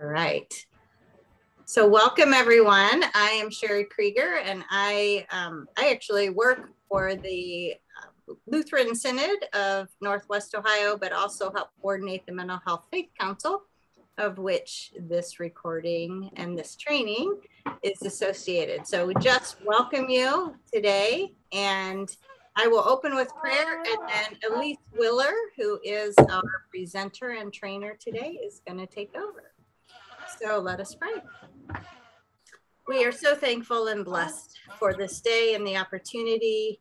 All right. So welcome everyone. I am Sherry Krieger, and I actually work for the Lutheran Synod of Northwest Ohio, but also help coordinate the Mental Health Faith Council, of which this recording and this training is associated. So we just welcome you today, and I will open with prayer, and then Elise Willer, who is our presenter and trainer today, is going to take over. So let us pray. We are so thankful and blessed for this day and the opportunity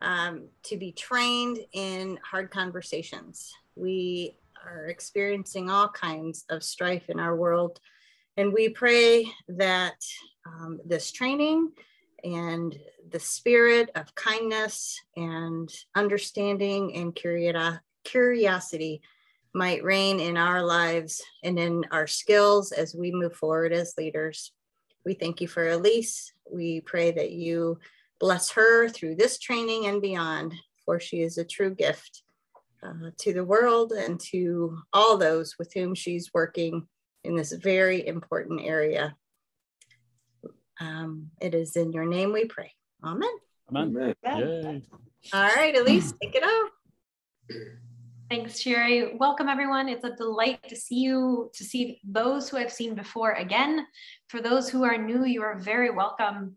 to be trained in hard conversations. We are experiencing all kinds of strife in our world, and we pray that this training and the spirit of kindness and understanding and curiosity might reign in our lives and in our skills as we move forward as leaders. We thank you for Elise. We pray that you bless her through this training and beyond, for she is a true gift to the world and to all those with whom she's working in this very important area. It is in your name we pray. Amen. Amen. Yay. All right, Elise, take it off. Thanks, Sherry. Welcome, everyone. It's a delight to see you, to see those who I've seen before again. For those who are new, you are very welcome.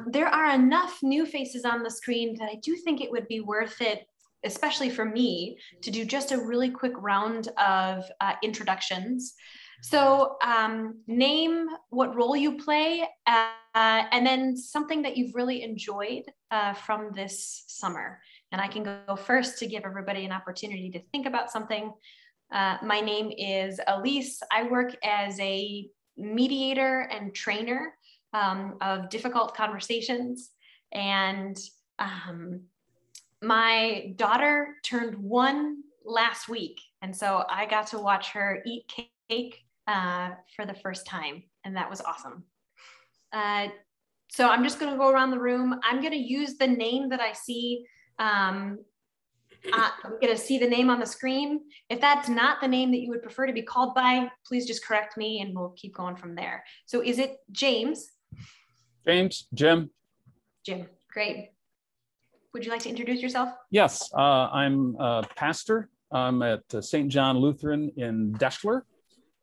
There are enough new faces on the screen that I do think it would be worth it, especially for me, to do just a really quick round of introductions. So name what role you play, and then something that you've really enjoyed from this summer. And I can go first to give everybody an opportunity to think about something. My name is Elise. I work as a mediator and trainer of difficult conversations. And my daughter turned 1 last week. And so I got to watch her eat cake for the first time. And that was awesome. So I'm just going to go around the room. I'm going to use the name that I see. I'm going to see the name on the screen. If that's not the name that you would prefer to be called by, please just correct me and we'll keep going from there. So is it James? James, Jim. Jim, great. Would you like to introduce yourself? Yes, I'm a pastor. I'm at St. John Lutheran in Deschler,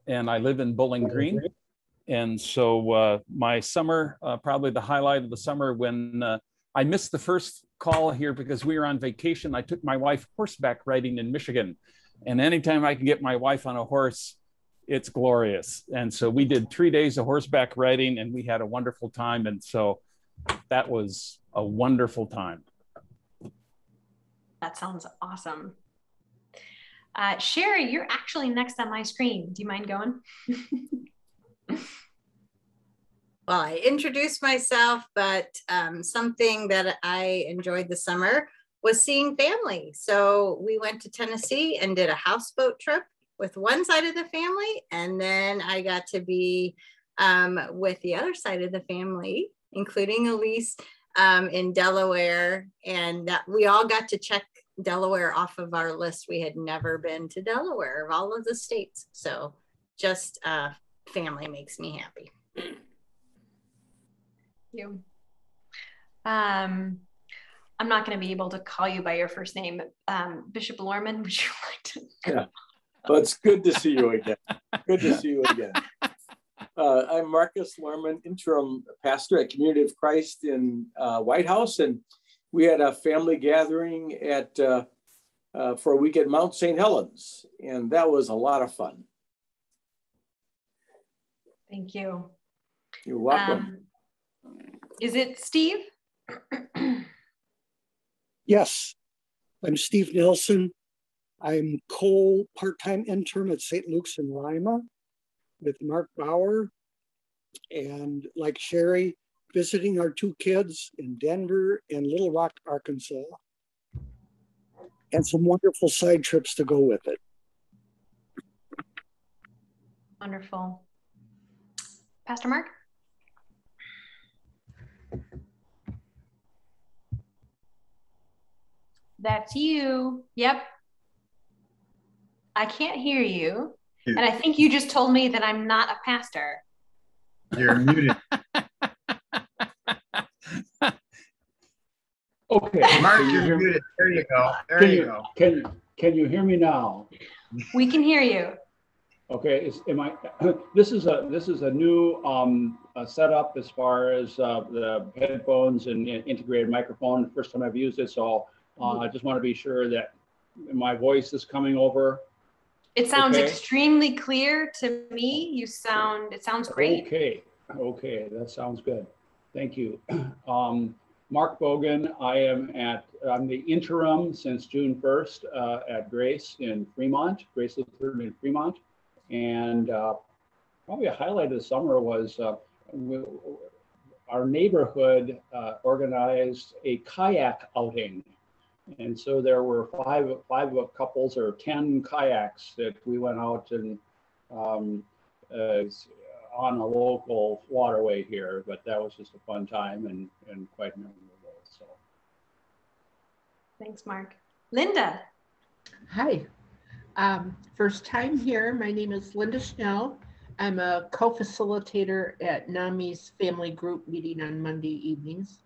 and I live in Bowling Green. And so my summer, probably the highlight of the summer, when I missed the first call here because we were on vacation. I took my wife horseback riding in Michigan. And anytime I can get my wife on a horse, it's glorious. And so we did 3 days of horseback riding and we had a wonderful time. And so that was a wonderful time. That sounds awesome. Sherry, you're actually next on my screen. Do you mind going? Well, I introduced myself, but something that I enjoyed this summer was seeing family. So we went to Tennessee and did a houseboat trip with one side of the family. And then I got to be with the other side of the family, including Elise, in Delaware. And we all got to check Delaware off of our list. We had never been to Delaware of all of the states. So just family makes me happy. You. I'm not going to be able to call you by your first name. Bishop Lorman, would you like to? Yeah, well, it's good to see you again. Good to see you again. I'm Marcus Lorman, interim pastor at Community of Christ in White House, and we had a family gathering at for a week at Mount St. Helens, and that was a lot of fun. Thank you. You're welcome. Is it Steve? Yes, I'm Steve Nelson. I'm part-time intern at St. Luke's in Lima with Mark Bauer. And like Sherry, visiting our 2 kids in Denver and Little Rock, Arkansas. And some wonderful side trips to go with it. Wonderful. Pastor Mark? That's you. Yep. I can't hear you. And I think you just told me that I'm not a pastor. You're muted. Okay. Mark, you're muted. There you go. There you go. Can you hear me now? We can hear you. Okay. This is a new setup as far as the headphones and integrated microphone. First time I've used it, so I just want to be sure that my voice is coming over. It sounds okay. Extremely clear to me. It sounds great. Okay, that sounds good. Thank you. Mark Bogan, I'm the interim since June 1st at Grace in Fremont, Grace Lutheran in Fremont. And probably a highlight of the summer was our neighborhood organized a kayak outing. And so there were five couples or 10 kayaks that we went out and on a local waterway here, but that was just a fun time and quite memorable. So, thanks, Mark. Linda. Hi, first time here. My name is Linda Schnell. I'm a co-facilitator at NAMI's family group meeting on Monday evenings.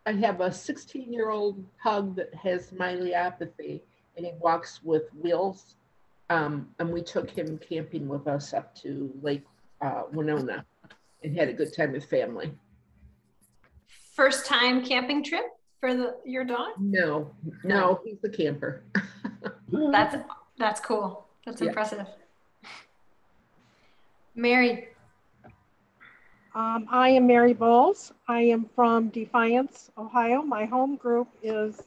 I have a 16-year-old pug that has myelopathy and he walks with wheels. And we took him camping with us up to Lake Winona and had a good time with family. First time camping trip for your dog? No, he's a camper. That's cool. That's impressive. Mary. I am Mary Bowles. I am from Defiance, Ohio. My home group is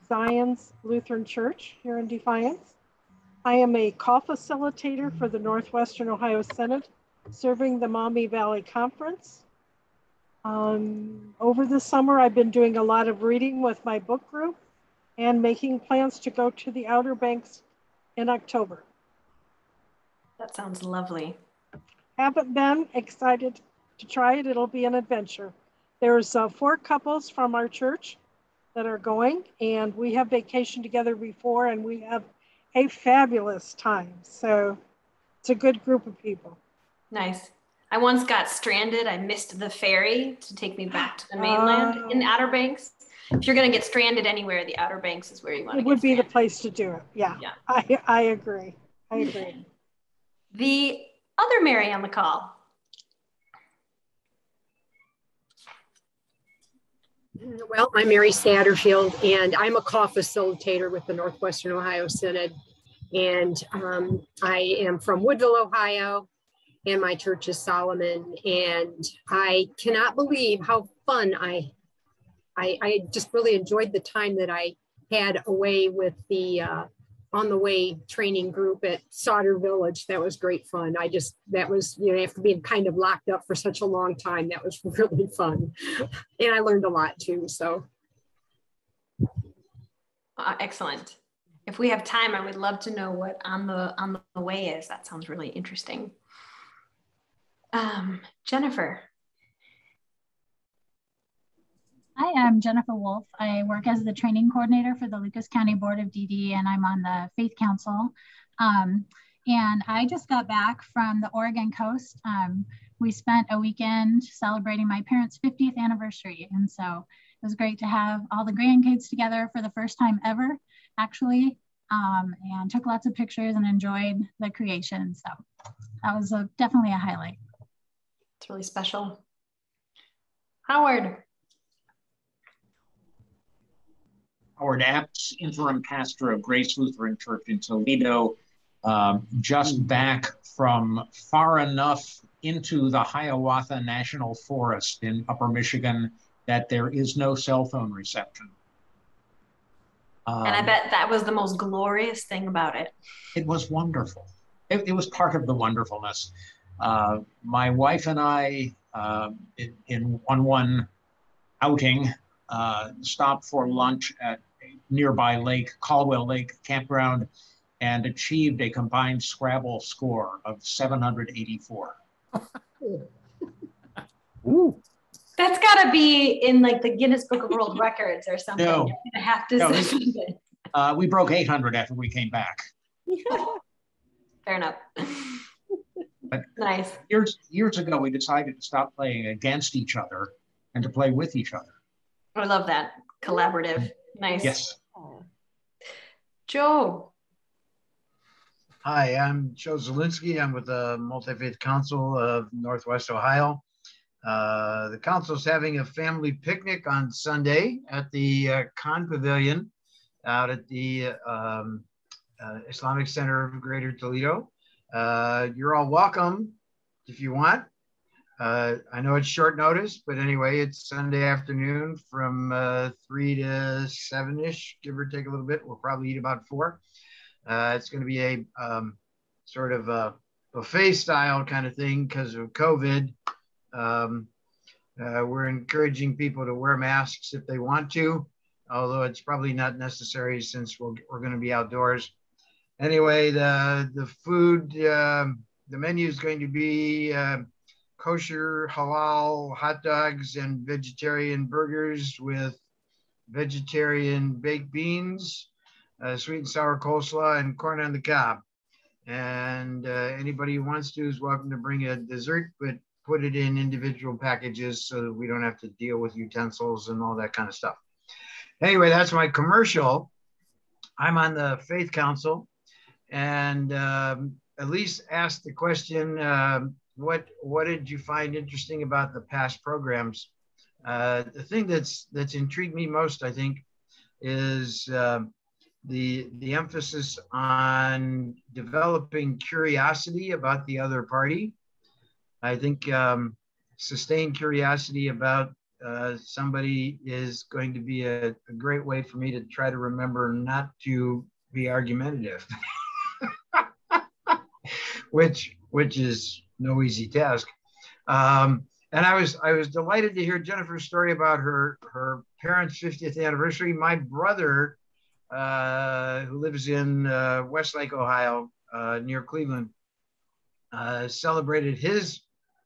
Zion's Lutheran Church here in Defiance. I am a call facilitator for the Northwestern Ohio Synod, serving the Maumee Valley Conference. Over the summer, I've been doing a lot of reading with my book group and making plans to go to the Outer Banks in October. That sounds lovely. Haven't been, excited to try it. It'll be an adventure. There's 4 couples from our church that are going, and we have vacationed together before, and we have a fabulous time. So it's a good group of people. Nice. I once got stranded. I missed the ferry to take me back to the mainland in the Outer Banks. If you're going to get stranded anywhere, the Outer Banks is where you want to get stranded. It would be the place to do it. Yeah. I agree. The other Mary on the call. Well, I'm Mary Satterfield, and I'm a call facilitator with the Northwestern Ohio Synod. And I am from Woodville, Ohio, and my church is Solomon. And I cannot believe how fun I just really enjoyed the time that I had away with the on the way training group at Sauter Village. That was great fun. That was, after being kind of locked up for such a long time, that was really fun. And I learned a lot too, so. Excellent. If we have time, I would love to know what on the way is. That sounds really interesting. Jennifer. Hi, I'm Jennifer Wolf. I work as the training coordinator for the Lucas County Board of DD, and I'm on the Faith Council. And I just got back from the Oregon coast. We spent a weekend celebrating my parents' 50th anniversary. And so it was great to have all the grandkids together for the first time ever, actually, and took lots of pictures and enjoyed the creation. So that was definitely a highlight. It's really special. Howard. Howard Apps, interim pastor of Grace Lutheran Church in Toledo, just back from far enough into the Hiawatha National Forest in Upper Michigan that there is no cell phone reception. And I bet that was the most glorious thing about it. It was wonderful. It was part of the wonderfulness. My wife and I, in one outing, stopped for lunch at a nearby lake, Caldwell Lake campground, and achieved a combined Scrabble score of 784. Ooh. That's got to be in like the Guinness Book of World Records or something. No. You're gonna have to say something. We broke 800 after we came back. Fair enough. But nice. Years ago, we decided to stop playing against each other and to play with each other. I love that. Collaborative. Nice. Yes. Joe. Hi, I'm Joe Zielinski. I'm with the Multi-Faith Council of Northwest Ohio. The council's having a family picnic on Sunday at the Khan Pavilion out at the Islamic Center of Greater Toledo. You're all welcome if you want. I know it's short notice, but anyway, it's Sunday afternoon from 3 to 7-ish, give or take a little bit. We'll probably eat about 4. It's going to be a sort of a buffet style kind of thing because of COVID. We're encouraging people to wear masks if they want to, although it's probably not necessary since we're going to be outdoors. Anyway, the food, the menu is going to be kosher, halal hot dogs and vegetarian burgers with vegetarian baked beans, sweet and sour coleslaw, and corn on the cob. And anybody who wants to is welcome to bring a dessert, but put it in individual packages so that we don't have to deal with utensils and all that kind of stuff. Anyway, that's my commercial. I'm on the Faith Council, and Elise asked the question, what did you find interesting about the past programs? The thing that's intrigued me most, I think, is the emphasis on developing curiosity about the other party. I think sustained curiosity about somebody is going to be a great way for me to try to remember not to be argumentative, which is no easy task. And I was delighted to hear Jennifer's story about her parents' 50th anniversary. My brother, who lives in Westlake, Ohio, near Cleveland,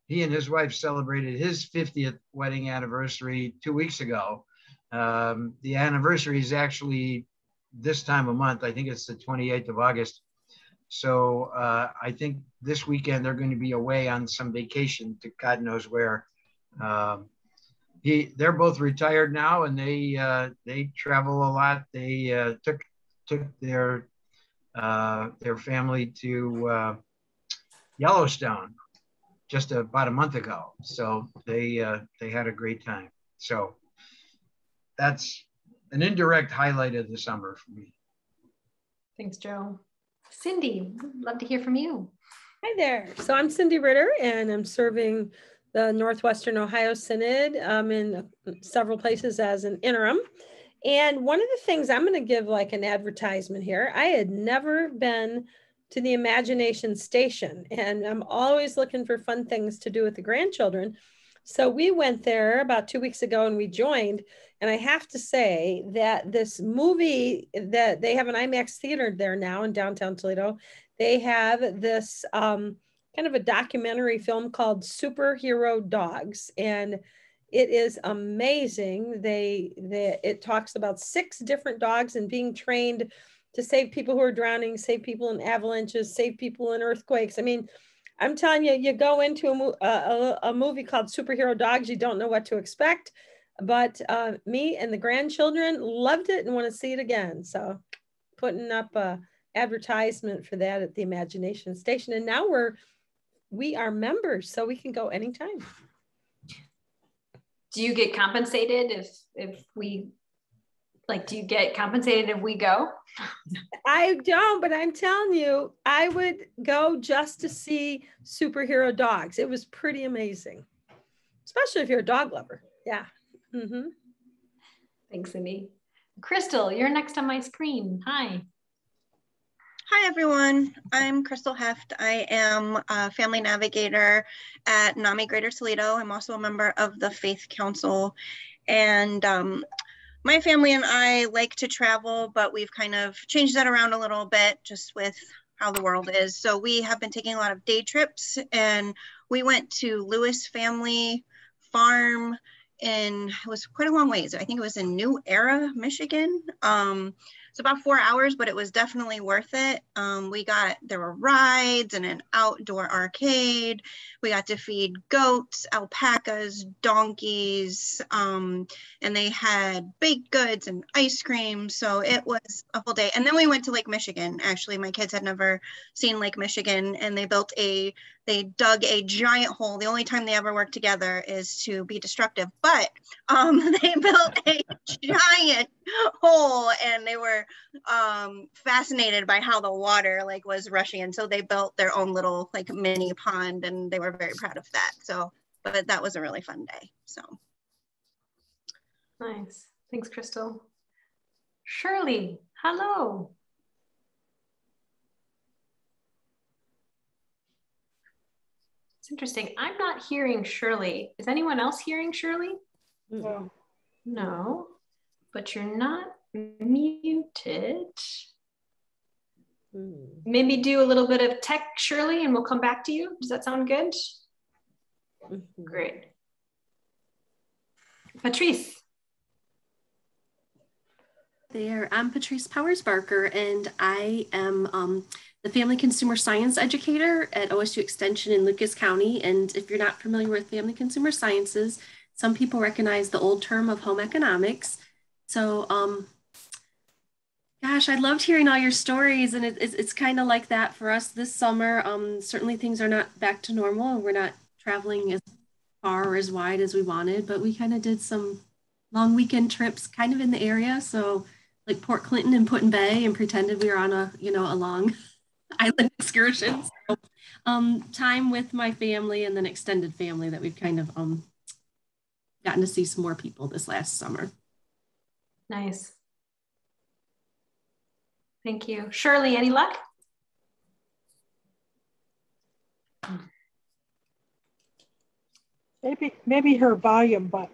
he and his wife celebrated his 50th wedding anniversary 2 weeks ago. The anniversary is actually this time of month. I think it's the 28th of August. So I think this weekend they're going to be away on some vacation to God knows where. They're both retired now, and they travel a lot. They took their family to Yellowstone just about a month ago. So they had a great time. So that's an indirect highlight of the summer for me. Thanks, Joe. Cindy, love to hear from you. Hi there. So I'm Cindy Ritter, and I'm serving the Northwestern Ohio Synod in several places as an interim. And one of the things, I'm going to give like an advertisement here. I had never been to the Imagination Station, and I'm always looking for fun things to do with the grandchildren. So we went there about 2 weeks ago and we joined. And I have to say that this movie, that they have an IMAX theater there now in downtown Toledo, they have this kind of a documentary film called Superhero Dogs. And it is amazing. It talks about 6 different dogs and being trained to save people who are drowning, save people in avalanches, save people in earthquakes. I mean, I'm telling you, you go into a movie called Superhero Dogs, you don't know what to expect. But me and the grandchildren loved it and want to see it again. So putting up an advertisement for that at the Imagination Station. And now we are members, so we can go anytime. Do you get compensated if we, like, do you get compensated if we go? I don't, but I'm telling you, I would go just to see Superhero Dogs. It was pretty amazing, especially if you're a dog lover. Yeah. Mm-hmm. Thanks, Cindy. Crystal, you're next on my screen. Hi. Hi, everyone. I'm Crystal Heft. I am a family navigator at NAMI Greater Toledo. I'm also a member of the Faith Council. And my family and I like to travel, but we've kind of changed that around a little bit just with how the world is. So we have been taking a lot of day trips, and we went to Lewis Family Farm it was quite a long ways. I think it was in New Era, Michigan. It's about 4 hours, but it was definitely worth it. There were rides and an outdoor arcade. We got to feed goats, alpacas, donkeys, and they had baked goods and ice cream. So it was a full day. And then we went to Lake Michigan. Actually, my kids had never seen Lake Michigan, and they dug a giant hole. The only time they ever work together is to be destructive, but they built a giant hole, and they were fascinated by how the water like was rushing in. So they built their own little like mini pond, and they were very proud of that. So, but that was a really fun day. So nice. Thanks, Crystal. Shirley, hello. It's interesting. I'm not hearing Shirley. Is anyone else hearing Shirley? No. No, but you're not muted. Maybe do a little bit of tech, Shirley, and we'll come back to you. Does that sound good? Great. Patrice. There, I'm Patrice Powers Barker, and I am the Family Consumer Science Educator at OSU Extension in Lucas County. And if you're not familiar with Family Consumer Sciences, some people recognize the old term of home economics. So, gosh, I loved hearing all your stories, and it's kind of like that for us this summer. Certainly things are not back to normal, and we're not traveling as far or as wide as we wanted, but we kind of did some long weekend trips kind of in the area. So like Port Clinton and Put in Bay, and pretended we were on a long island excursion. So, time with my family and then extended family that we've kind of gotten to see some more people this last summer. Nice. Thank you. Shirley, any luck? Maybe her volume button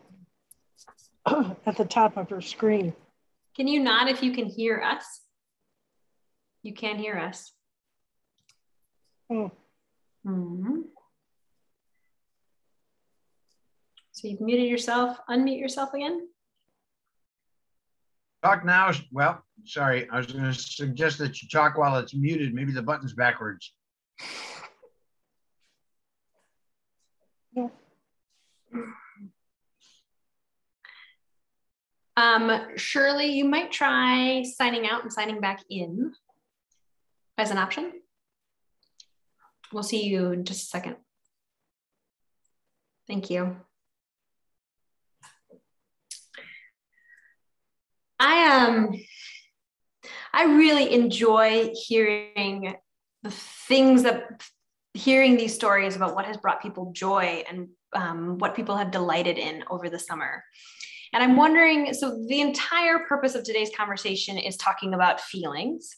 at the top of her screen. Can you nod if you can hear us? You can hear us. Oh. So you've muted yourself. Unmute yourself again. Talk now. Well, sorry. I was going to suggest that you talk while it's muted. Maybe the button's backwards. Yeah. Shirley, you might try signing out and signing back in as an option. We'll see you in just a second. Thank you. I really enjoy hearing hearing these stories about what has brought people joy and what people have delighted in over the summer. And I'm wondering, so the entire purpose of today's conversation is talking about feelings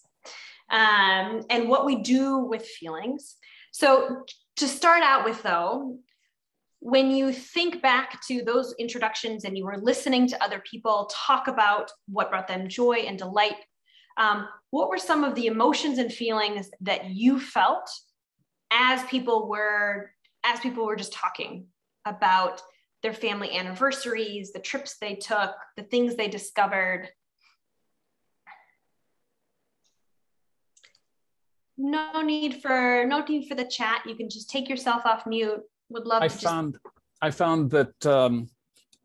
and what we do with feelings. So to start out with though, when you think back to those introductions and you were listening to other people talk about what brought them joy and delight, what were some of the emotions and feelings that you felt as people were just talking about their family anniversaries, the trips they took, the things they discovered? No need for the chat. You can just take yourself off mute. Would love to I found that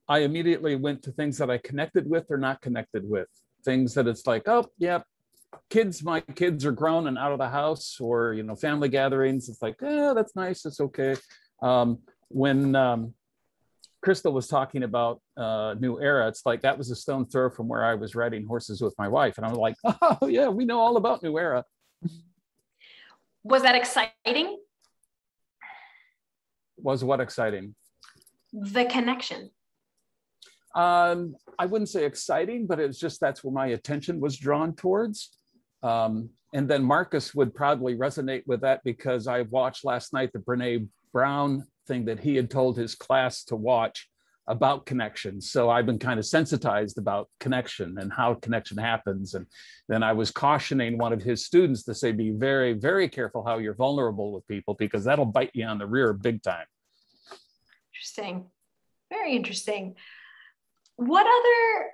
I immediately went to things that I connected with or not connected with. Things that it's like, oh yeah, my kids are grown and out of the house, or family gatherings. It's like, oh, that's nice, it's okay. When Crystal was talking about New Era, it's like that was a stone throw from where I was riding horses with my wife, and I'm like, oh yeah, we know all about New Era. Was that exciting? Was what exciting? The connection. I wouldn't say exciting, but it's just that's where my attention was drawn towards. And then Marcus would probably resonate with that because I watched last night the Brene Brown thing that he had told his class to watch about connection. So I've been kind of sensitized about connection and how connection happens. And then I was cautioning one of his students to say, be very, very careful how you're vulnerable with people, because that'll bite you on the rear big time. Interesting. Very interesting. What other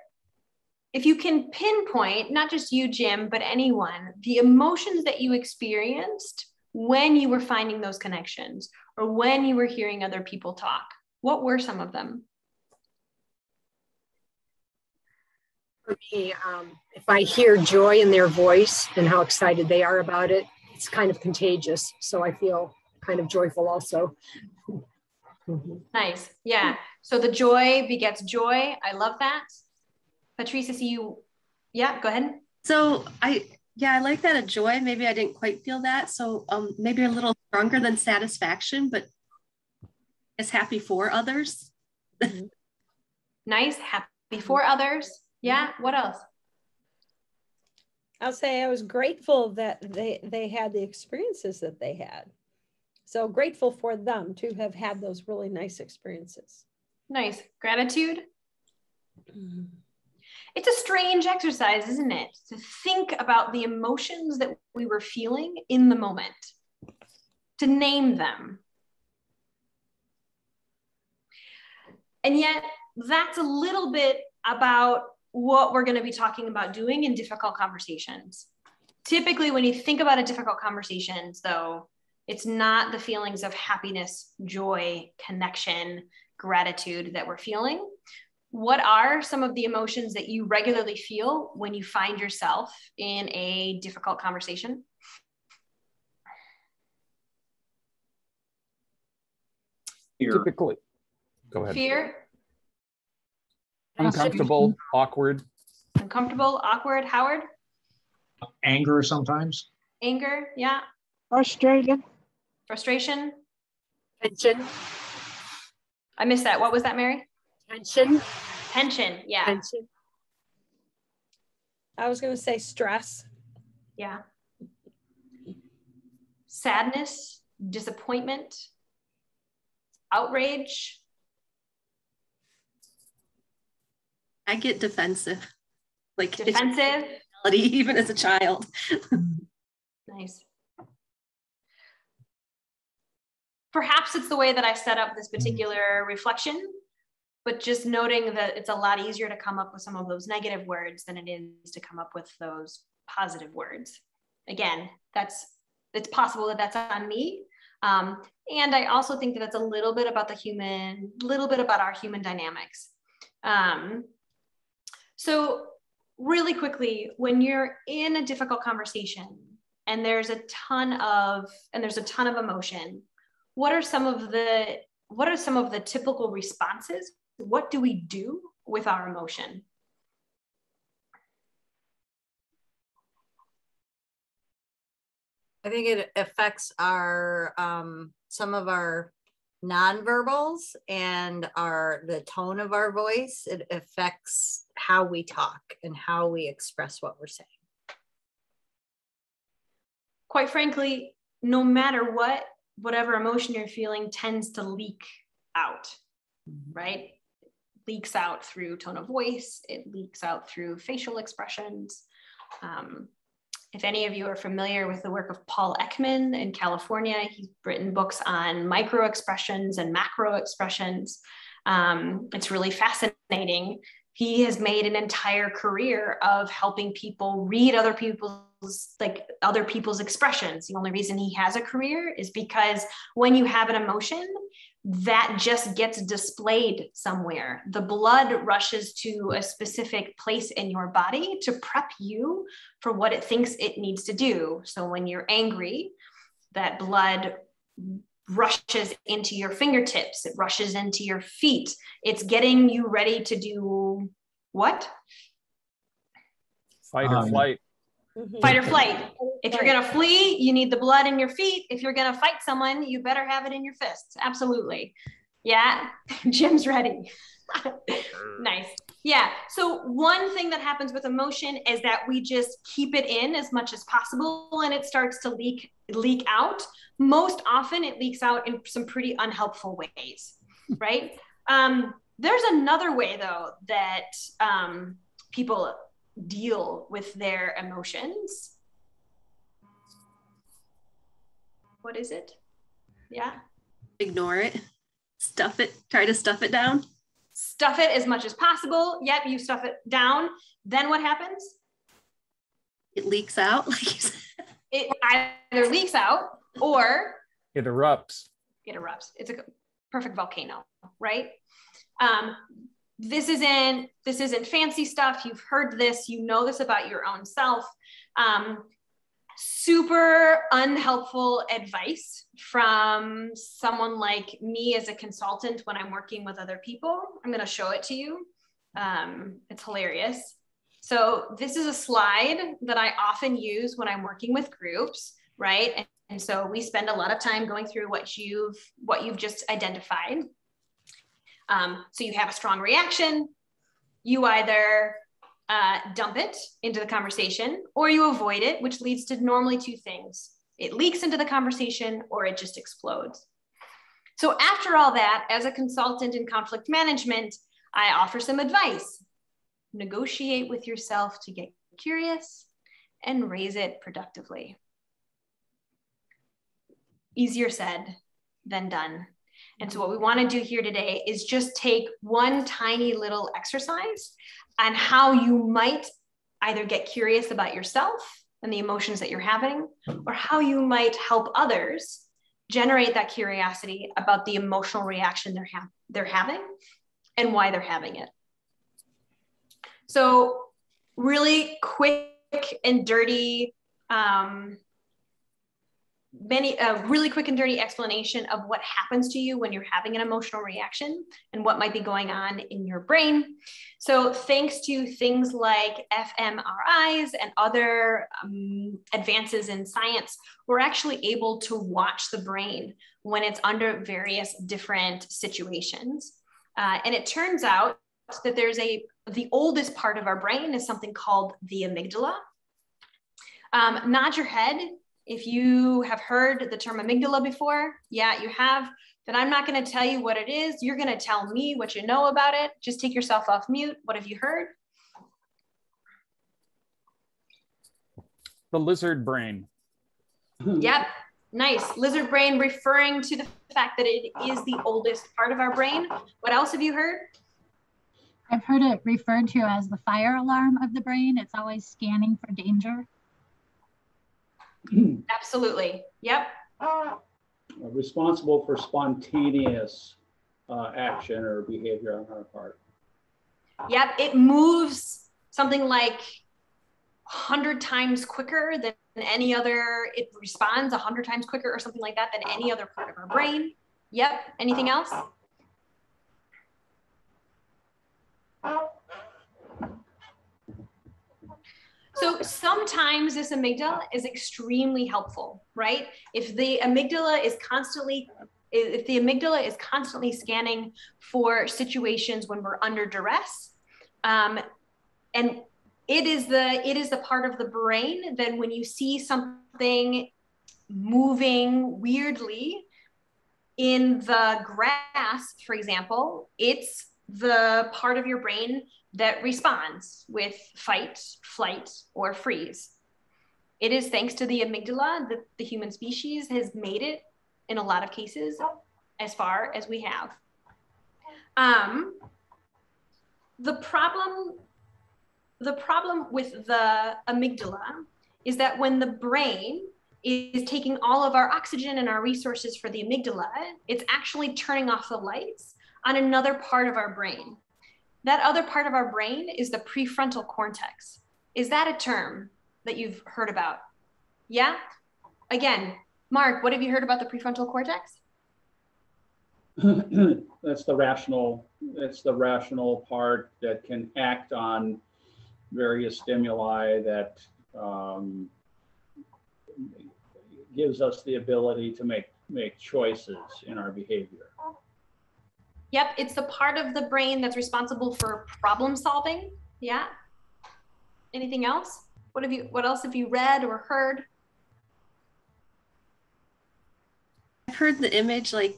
if you can pinpoint, not just you, Jim, but anyone, the emotions that you experienced when you were finding those connections or when you were hearing other people talk, what were some of them? For me, if I hear joy in their voice and how excited they are about it, it's kind of contagious. So I feel kind of joyful also. Nice. Yeah. So the joy begets joy. I love that. Patrice, I see you. Yeah, go ahead. So I like that, a joy. Maybe I didn't quite feel that. So maybe a little stronger than satisfaction, but it's happy for others. Nice. Happy for others. Yeah. What else? I'll say I was grateful that they had the experiences that they had. So grateful for them to have had those really nice experiences. Nice. Gratitude. It's a strange exercise, isn't it? To think about the emotions that we were feeling in the moment, to name them. And yet that's a little bit about what we're going to be talking about doing in difficult conversations. Typically, when you think about a difficult conversations, though, it's not the feelings of happiness, joy, connection, gratitude that we're feeling. What are some of the emotions that you regularly feel when you find yourself in a difficult conversation? Fear. Typically. Go ahead. Fear. Uncomfortable, awkward. Uncomfortable, awkward. Howard? Anger sometimes. Anger, yeah. Frustrated. Frustration. Tension. I missed that. What was that, Mary? Tension. Tension, yeah. Tension. I was going to say stress. Yeah. Sadness, disappointment, outrage. I get defensive. Like defensive. Even as a child. Nice. Perhaps it's the way that I set up this particular reflection, but just noting that it's a lot easier to come up with some of those negative words than it is to come up with those positive words. Again, it's possible that that's on me. And I also think that it's a little bit about our human dynamics. So really quickly, when you're in a difficult conversation and there's a ton of emotion, what are some of the typical responses? What do we do with our emotion? I think it affects our some of our nonverbals and the tone of our voice. It affects how we talk and how we express what we're saying. Quite frankly, no matter whatever emotion you're feeling tends to leak out, right? Leaks out through tone of voice. It leaks out through facial expressions. If any of you are familiar with the work of Paul Ekman in California, he's written books on micro expressions and macro expressions. It's really fascinating. He has made an entire career of helping people read other people's expressions. The only reason he has a career is because when you have an emotion, that just gets displayed somewhere. The blood rushes to a specific place in your body to prep you for what it thinks it needs to do. So when you're angry, that blood rushes into your fingertips, it rushes into your feet. It's getting you ready to do what? Fight or flight. Fight or flight. If you're going to flee, you need the blood in your feet. If you're going to fight someone, you better have it in your fists. Absolutely. Yeah. Jim's ready. Nice. Yeah. So one thing that happens with emotion is that we just keep it in as much as possible and it starts to leak out. Most often it leaks out in some pretty unhelpful ways, right? There's another way though that people deal with their emotions. What is it? Yeah. Ignore it. Stuff it. Try to stuff it down. stuff it as much as possible. Yep, you stuff it down. Then what happens? It leaks out. It either leaks out or it erupts. It erupts. It's a perfect volcano, right? This isn't fancy stuff. You've heard this, you know this about your own self. Super unhelpful advice from someone like me as a consultant when I'm working with other people. I'm gonna show it to you. It's hilarious. So this is a slide that I often use when I'm working with groups, right? And so we spend a lot of time going through what you've just identified. So you have a strong reaction. You either dump it into the conversation or you avoid it, which leads to normally two things. It leaks into the conversation or it just explodes. So after all that, as a consultant in conflict management, I offer some advice. Negotiate with yourself to get curious and raise it productively. Easier said than done. And so what we want to do here today is just take one tiny little exercise on how you might either get curious about yourself and the emotions that you're having, or how you might help others generate that curiosity about the emotional reaction they're having and why they're having it. So really quick and dirty, really quick and dirty explanation of what happens to you when you're having an emotional reaction and what might be going on in your brain. So thanks to things like fMRIs and other advances in science, we're actually able to watch the brain when it's under various different situations. And it turns out that the oldest part of our brain is something called the amygdala. Nod your head if you have heard the term amygdala before. Yeah, you have. Then I'm not going to tell you what it is. You're going to tell me what you know about it. Just take yourself off mute. What have you heard? The lizard brain. Yep, nice. Lizard brain, referring to the fact that it is the oldest part of our brain. What else have you heard? I've heard it referred to as the fire alarm of the brain. It's always scanning for danger. Absolutely. Yep. Responsible for spontaneous action or behavior on our part. Yep. It moves something like 100 times quicker than any other. It responds 100 times quicker or something like that than any other part of our brain. Yep. Anything else? So sometimes this amygdala is extremely helpful, right? If the amygdala is constantly scanning for situations when we're under duress, and it is the part of the brain that when you see something moving weirdly in the grass, for example, it's the part of your brain that responds with fight, flight, or freeze. It is thanks to the amygdala that the human species has made it in a lot of cases as far as we have. The problem with the amygdala is that when the brain is taking all of our oxygen and our resources for the amygdala, it's actually turning off the lights on another part of our brain. That other part of our brain is the prefrontal cortex. Is that a term that you've heard about? Yeah? Again, Mark, what have you heard about the prefrontal cortex? That's the rational part that can act on various stimuli that gives us the ability to make choices in our behavior. Yep, it's the part of the brain that's responsible for problem solving. Yeah. Anything else? What else have you read or heard? I've heard the image, like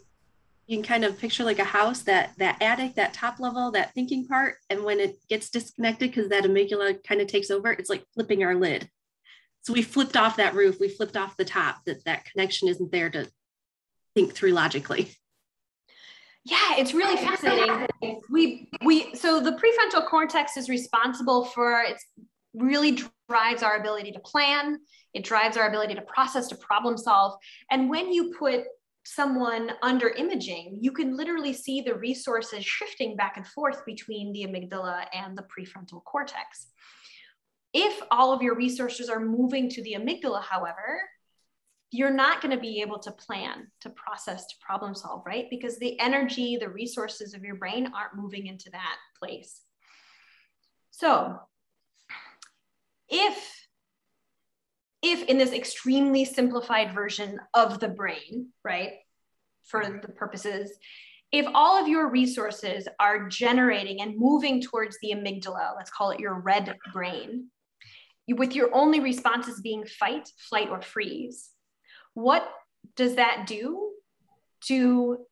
you can kind of picture like a house, that attic, that top level, that thinking part, and when it gets disconnected because that amygdala kind of takes over, it's like flipping our lid. So we flipped off that roof, we flipped off the top, that connection isn't there to think through logically. Yeah, it's really fascinating. So the prefrontal cortex is responsible for, it really drives our ability to plan. It drives our ability to process, to problem solve. And when you put someone under imaging, you can literally see the resources shifting back and forth between the amygdala and the prefrontal cortex. If all of your resources are moving to the amygdala, however, you're not going to be able to plan, to process, to problem solve, right? Because the energy, the resources of your brain aren't moving into that place. So if in this extremely simplified version of the brain, right, for the purposes, if all of your resources are generating and moving towards the amygdala, let's call it your red brain, with your only responses being fight, flight, or freeze, what does that do to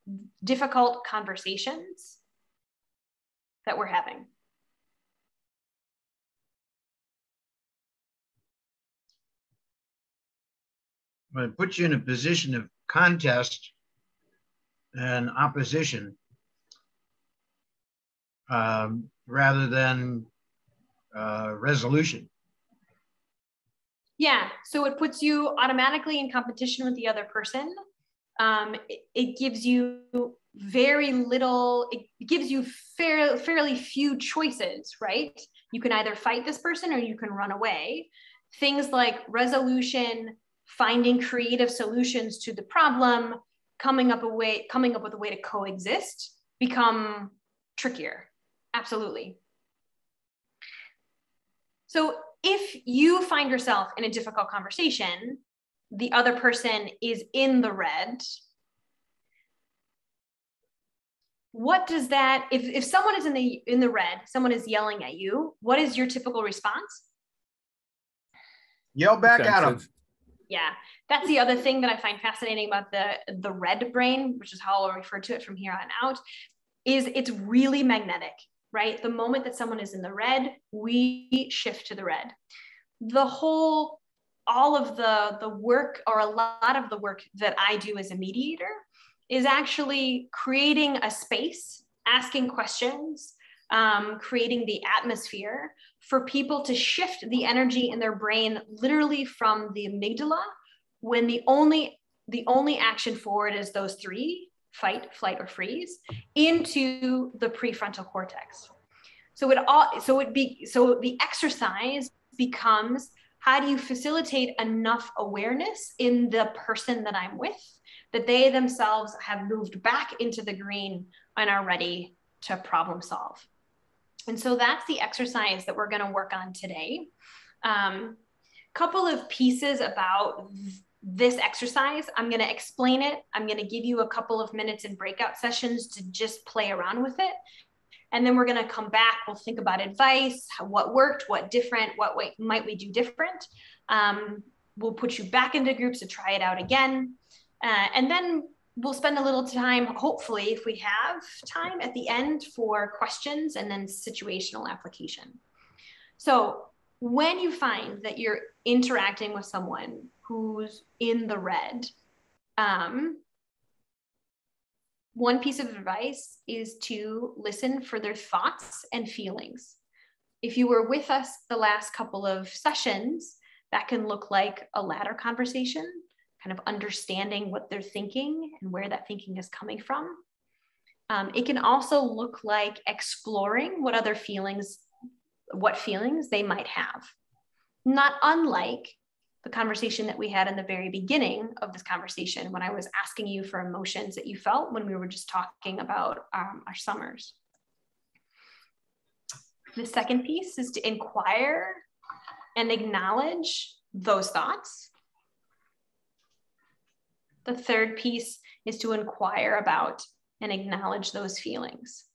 difficult conversations that we're having? Well, it puts you in a position of contest and opposition rather than resolution. Yeah, so it puts you automatically in competition with the other person. It gives you very little, it gives you fairly few choices, right? You can either fight this person or you can run away. Things like resolution, finding creative solutions to the problem, coming up with a way to coexist become trickier. Absolutely. So if you find yourself in a difficult conversation, the other person is in the red, what does that, if someone is in the red, someone is yelling at you, what is your typical response? Yell back at them. Yeah, that's the other thing that I find fascinating about the red brain, which is how I'll refer to it from here on out, is it's really magnetic, right? The moment that someone is in the red, we shift to the red. All of the work, or a lot of the work that I do as a mediator, is actually creating a space, asking questions, creating the atmosphere for people to shift the energy in their brain literally from the amygdala, when the only action forward is those three: fight, flight, or freeze, into the prefrontal cortex. So the exercise becomes, how do you facilitate enough awareness in the person that I'm with that they themselves have moved back into the green and are ready to problem solve? And so that's the exercise that we're going to work on today. Couple of pieces about this exercise. I'm going to explain it. I'm going to give you a couple of minutes in breakout sessions to just play around with it. And then we're going to come back. We'll think about advice, what worked, what different, what way might we do different. We'll put you back into groups to try it out again. And then we'll spend a little time, hopefully, if we have time at the end, for questions and then situational application. So when you find that you're interacting with someone who's in the red, one piece of advice is to listen for their thoughts and feelings. If you were with us the last couple of sessions, that can look like a ladder conversation, kind of understanding what they're thinking and where that thinking is coming from. It can also look like exploring what feelings they might have. Not unlike the conversation that we had in the very beginning of this conversation, when I was asking you for emotions that you felt when we were just talking about our summers. The second piece is to inquire and acknowledge those thoughts. The third piece is to inquire about and acknowledge those feelings.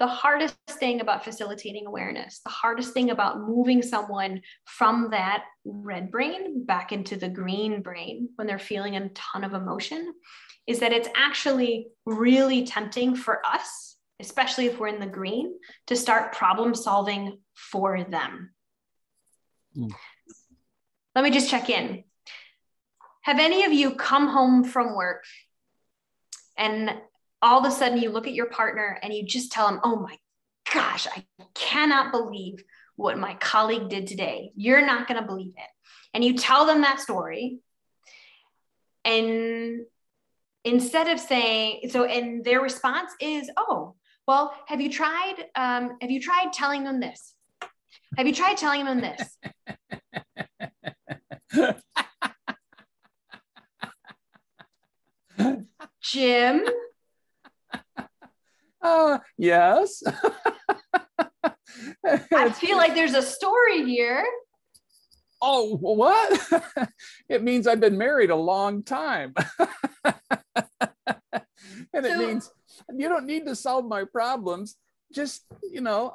The hardest thing about facilitating awareness, the hardest thing about moving someone from that red brain back into the green brain when they're feeling a ton of emotion, is that it's actually really tempting for us, especially if we're in the green, to start problem solving for them. Let me just check in. Have any of you come home from work And all of a sudden you look at your partner and you just tell them, oh my gosh, I cannot believe what my colleague did today. You're not going to believe it. And you tell them that story. And instead of saying, so, and their response is, oh, well, have you tried telling them this? Have you tried telling them this? Jim? Yes. I feel like there's a story here. Oh, what? It means I've been married a long time. And it means you don't need to solve my problems. Just, you know,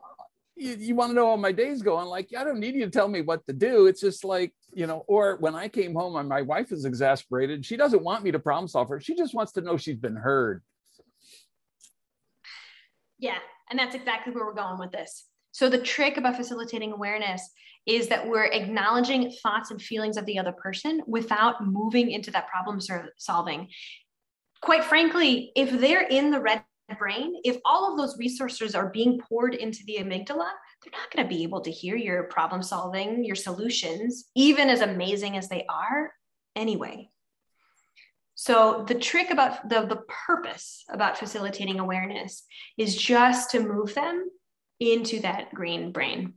you want to know how my day's going. Like, I don't need you to tell me what to do. It's just like, you know, or when I came home and my wife is exasperated, she doesn't want me to problem solve her. She just wants to know she's been heard. Yeah, and that's exactly where we're going with this. So the trick about facilitating awareness is that we're acknowledging thoughts and feelings of the other person without moving into that problem solving. Quite frankly, if they're in the red brain, if all of those resources are being poured into the amygdala, they're not going to be able to hear your problem solving, your solutions, even as amazing as they are anyway. So the trick about the purpose about facilitating awareness is just to move them into that green brain.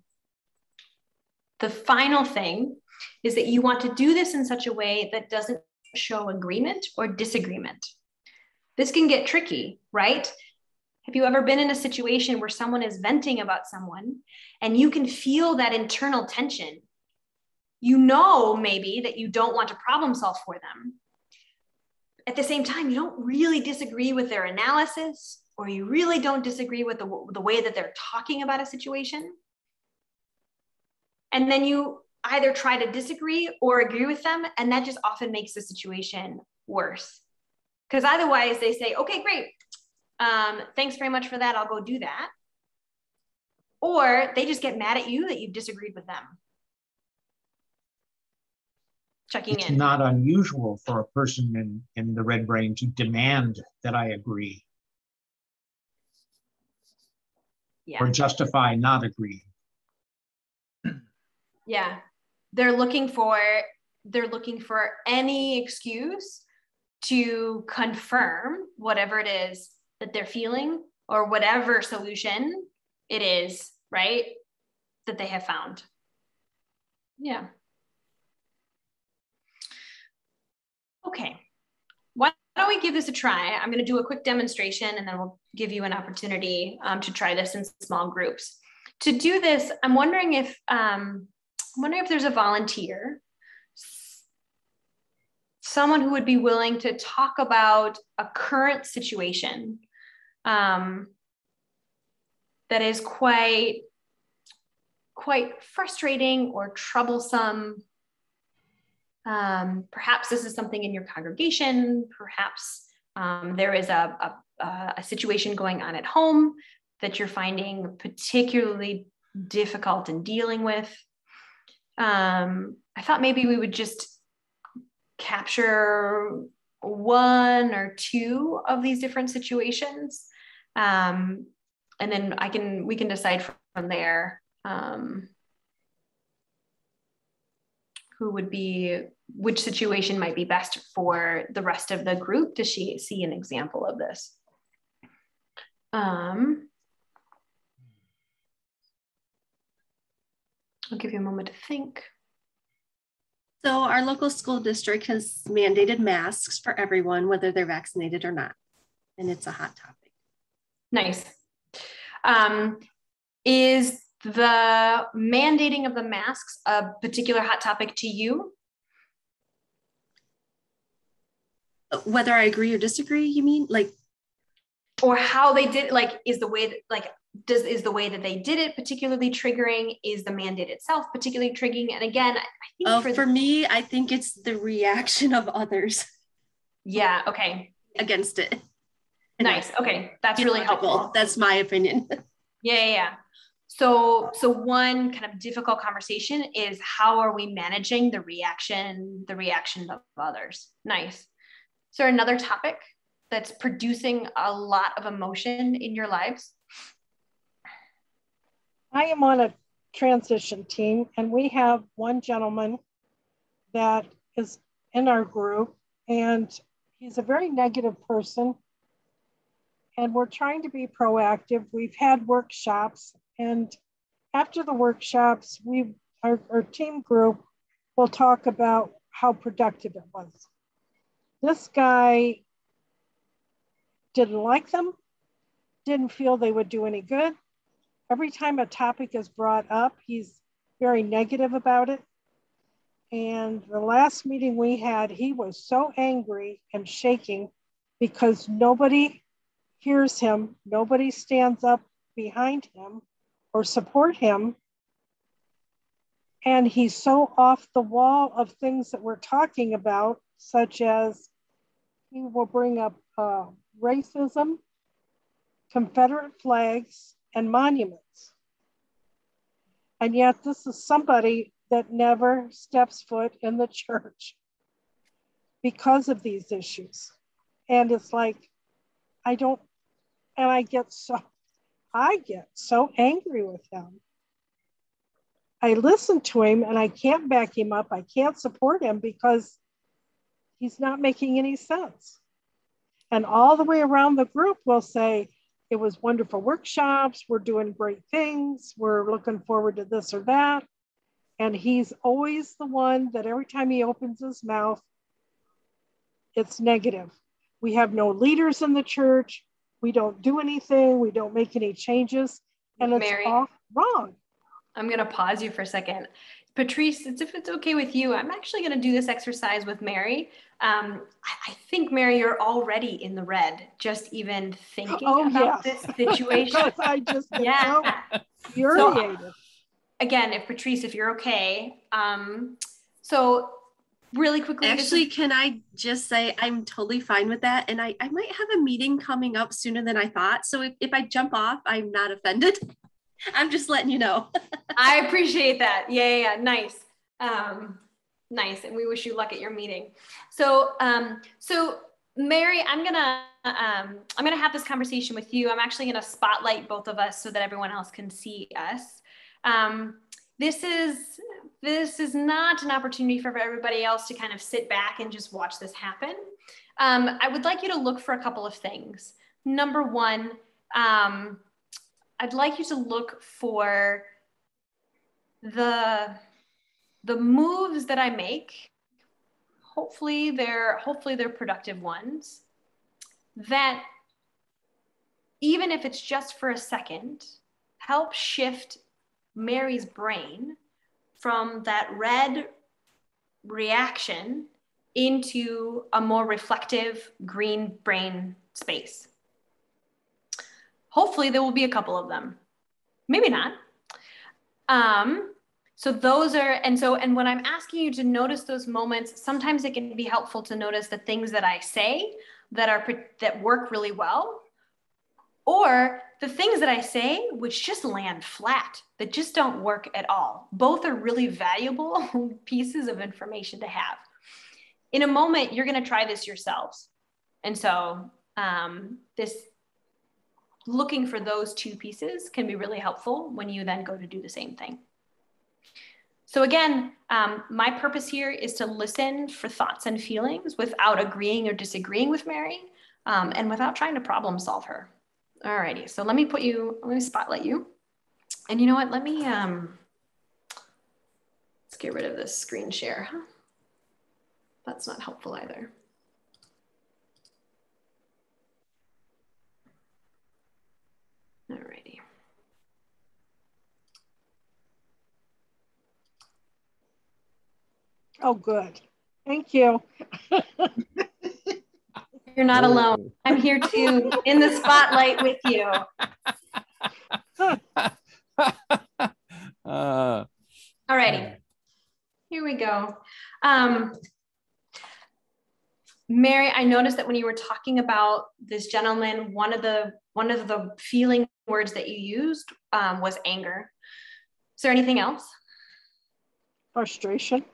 The final thing is that you want to do this in such a way that doesn't show agreement or disagreement. This can get tricky, right? Have you ever been in a situation where someone is venting about someone and you can feel that internal tension? You know maybe that you don't want to problem solve for them. At the same time, you don't really disagree with their analysis, or you really don't disagree with the way that they're talking about a situation. And then you either try to disagree or agree with them, and that just often makes the situation worse. Because otherwise they say, okay, great. Thanks very much for that. I'll go do that. Or they just get mad at you that you've disagreed with them. Checking in. It's not unusual for a person in the red brain to demand that I agree. Yeah. Or justify not agreeing. Yeah. They're looking for any excuse to confirm whatever it is that they're feeling or whatever solution it is, right, that they have found. Yeah. Okay. Why don't we give this a try? I'm going to do a quick demonstration and then we'll give you an opportunity to try this in small groups. To do this, I'm wondering if there's a volunteer, someone who would be willing to talk about a current situation that is quite frustrating or troublesome. Perhaps this is something in your congregation. Perhaps there is a situation going on at home that you're finding particularly difficult in dealing with. I thought maybe we would just capture one or two of these different situations. And then we can decide from there which situation might be best for the rest of the group to see an example of this. I'll give you a moment to think. So our local school district has mandated masks for everyone, whether they're vaccinated or not. And it's a hot topic. Nice. Is the mandating of the masks a particular hot topic to you? Whether I agree or disagree, you mean? Or how they did, is the way that they did it particularly triggering? Is the mandate itself particularly triggering? And again, I think for me, I think it's the reaction of others. Yeah, okay. Against it. Nice, okay, that's really helpful. That's my opinion. Yeah. So one kind of difficult conversation is how are we managing the reaction of others? Nice. Is there another topic that's producing a lot of emotion in your lives? I am on a transition team, and we have one gentleman that is in our group, and he's a very negative person. And we're trying to be proactive. We've had workshops, and after the workshops, our team group will talk about how productive it was. This guy didn't like them, didn't feel they would do any good. Every time a topic is brought up, he's very negative about it. And the last meeting we had, he was so angry and shaking because nobody hears him, nobody stands up behind him or support him. And he's so off the wall of things that we're talking about, such as he will bring up racism, Confederate flags, and monuments. And yet this is somebody that never steps foot in the church because of these issues. And it's like, I get so angry with him. I listen to him and I can't back him up. I can't support him because he's not making any sense. And all the way around the group will say, it was wonderful workshops, we're doing great things, we're looking forward to this or that. And he's always the one that every time he opens his mouth, it's negative. We have no leaders in the church. We don't do anything. We don't make any changes. And it's all wrong. I'm going to pause you for a second. Patrice, if it's okay with you, I'm actually going to do this exercise with Mary. I think, Mary, you're already in the red, just even thinking about this situation. I just get so infuriated. So, again, if you're okay. So really quickly. Actually, can I just say I'm totally fine with that. And I might have a meeting coming up sooner than I thought. So if I jump off, I'm not offended. I'm just letting you know. I appreciate that. Yeah. Nice. Nice. And we wish you luck at your meeting. So Mary, I'm gonna have this conversation with you. I'm actually gonna spotlight both of us so that everyone else can see us. This is not an opportunity for everybody else to kind of sit back and just watch this happen. I would like you to look for a couple of things. Number one, I'd like you to look for the moves that I make. Hopefully they're productive ones that, even if it's just for a second, help shift Mary's brain from that red reaction into a more reflective green brain space. Hopefully there will be a couple of them, maybe not. So those are, and when I'm asking you to notice those moments, sometimes it can be helpful to notice the things that I say that work really well, or the things that I say which just land flat, that just don't work at all. Both are really valuable pieces of information to have. In a moment, you're going to try this yourselves. And so looking for those two pieces can be really helpful when you then go to do the same thing. So again, my purpose here is to listen for thoughts and feelings without agreeing or disagreeing with Mary, and without trying to problem solve her. Alrighty, so let me spotlight you. And you know what, let's get rid of this screen share. That's not helpful either. Alrighty. Oh, good. Thank you. You're not alone. I'm here too, in the spotlight with you. Alrighty, here we go. Mary, I noticed that when you were talking about this gentleman, one of the feeling words that you used was anger. Is there anything else? Frustration.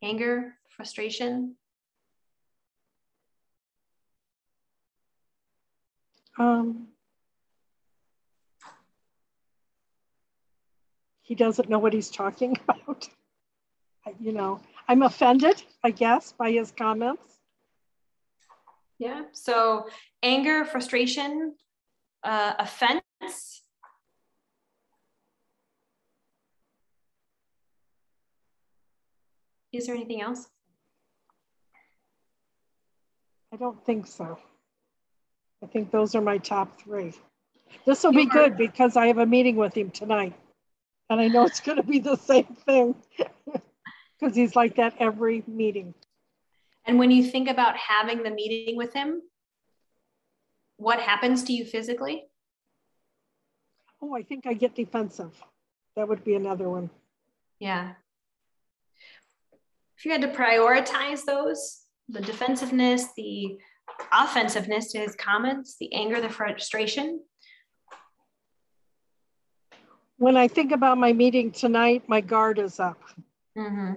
Anger, frustration. He doesn't know what he's talking about. You know, I'm offended, I guess, by his comments. Yeah, so anger, frustration, offense. Is there anything else? I don't think so. I think those are my top three. This will be good because I have a meeting with him tonight. And I know it's going to be the same thing because he's like that every meeting. And when you think about having the meeting with him, what happens to you physically? Oh, I think I get defensive. That would be another one. Yeah. If you had to prioritize those, the defensiveness, the offensiveness to his comments, the anger, the frustration. When I think about my meeting tonight, my guard is up. Mm-hmm.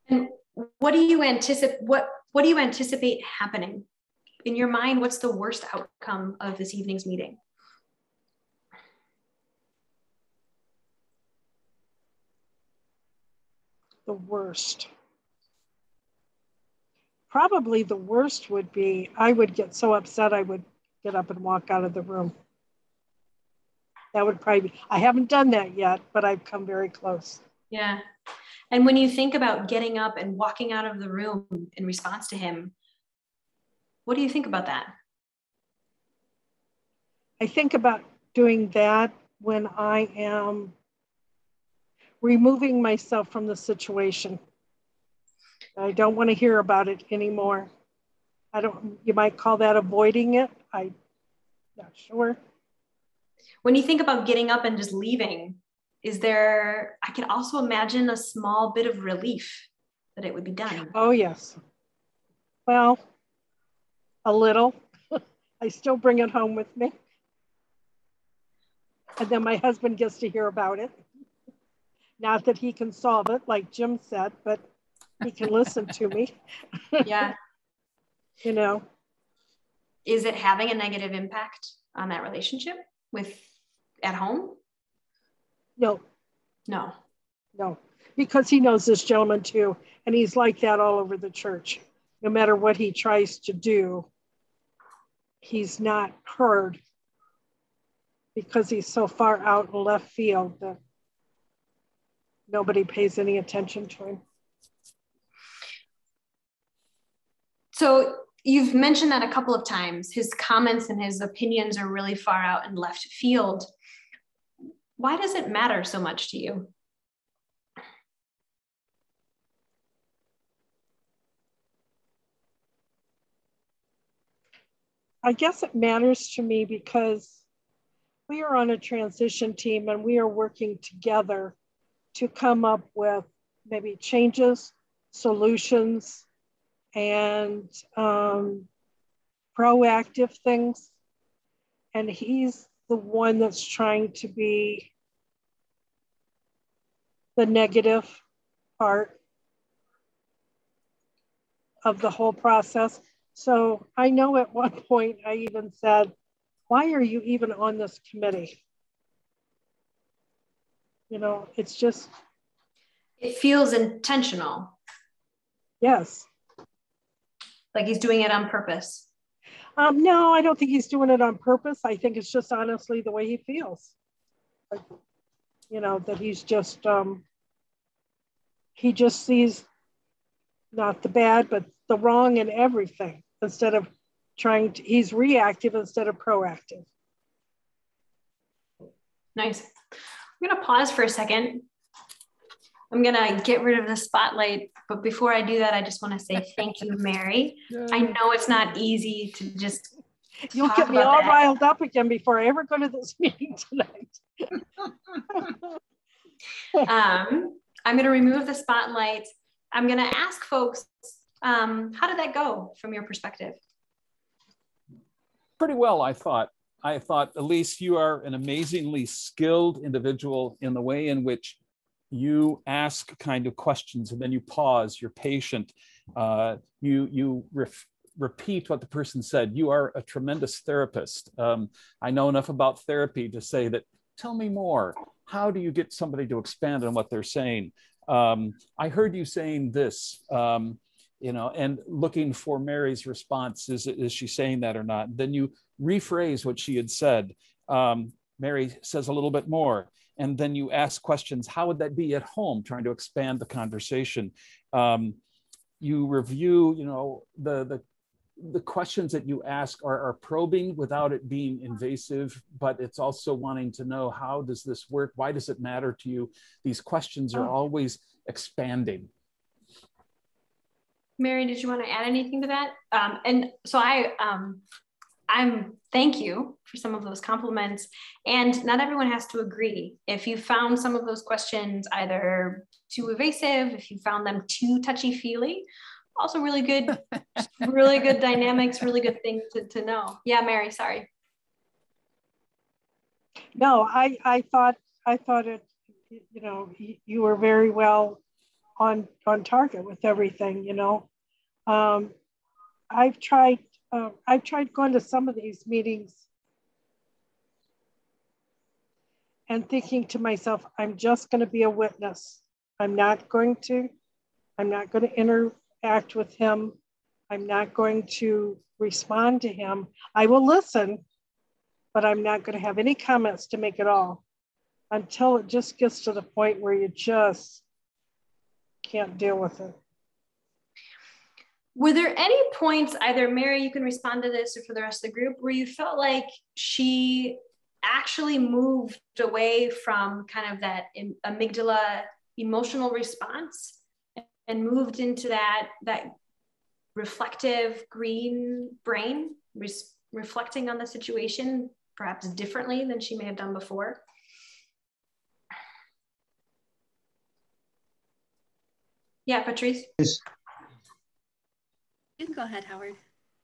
And what do you anticipate? What do you anticipate happening in your mind? What's the worst outcome of this evening's meeting? The worst. Probably the worst would be I would get so upset I would get up and walk out of the room. That would probably be, I haven't done that yet, but I've come very close. Yeah. And when you think about getting up and walking out of the room in response to him, what do you think about that? I think about doing that when I am removing myself from the situation. I don't want to hear about it anymore. You might call that avoiding it. I'm not sure. When you think about getting up and just leaving, I can also imagine a small bit of relief that it would be done. Oh, yes. Well, a little. I still bring it home with me. And then my husband gets to hear about it. Not that he can solve it, like Jim said, but he can listen to me. Yeah. You know. Is it having a negative impact on that relationship at home? No. No. No, because he knows this gentleman too, and he's like that all over the church. No matter what he tries to do, he's not heard because he's so far out in left field that nobody pays any attention to him. So you've mentioned that a couple of times. His comments and his opinions are really far out in left field. Why does it matter so much to you? I guess it matters to me because we are on a transition team and we are working together to come up with maybe changes, solutions, and proactive things. And he's the one that's trying to be the negative part of the whole process. So I know at one point I even said, why are you even on this committee? You know, it's just. It feels intentional. Yes. Like he's doing it on purpose. No, I don't think he's doing it on purpose. I think it's just honestly the way he feels. Like, you know, that he's just, he just sees not the bad, but the wrong in everything instead of he's reactive instead of proactive. Nice. I'm going to pause for a second. I'm going to get rid of the spotlight. But before I do that, I just want to say thank you, Mary. I know it's not easy to just You'll get me all riled up again before I ever go to this meeting tonight. I'm going to remove the spotlight. I'm going to ask folks, how did that go from your perspective? Pretty well, I thought. Elise, you are an amazingly skilled individual in the way in which you ask kind of questions and then you pause, you're patient, You repeat what the person said. You are a tremendous therapist. I know enough about therapy to say that, tell me more. How do you get somebody to expand on what they're saying? I heard you saying this, you know, and looking for Mary's response. Is she saying that or not? Then you rephrase what she had said. Mary says a little bit more. And then you ask questions. How would that be at home? Trying to expand the conversation. You review, you know, the questions that you ask are probing without it being invasive, but it's also wanting to know, how does this work? Why does it matter to you? These questions are always expanding. Mary, did you want to add anything to that? And so I'm thank you for some of those compliments. And not everyone has to agree. If you found some of those questions either too evasive, if you found them too touchy-feely, also really good, really good dynamics, really good thing to know. Yeah, Mary, sorry. No, I thought it, you know, you were very well on target with everything, you know. I've tried going to some of these meetings and thinking to myself, I'm just going to be a witness. I'm not going to interact with him. I'm not going to respond to him. I will listen, but I'm not going to have any comments to make at all until it just gets to the point where you just can't deal with it. Were there any points, either Mary, you can respond to this, or for the rest of the group, where you felt like she actually moved away from kind of that amygdala emotional response and moved into that reflective green brain, reflecting on the situation perhaps differently than she may have done before? Yeah, Patrice. You can go ahead, Howard.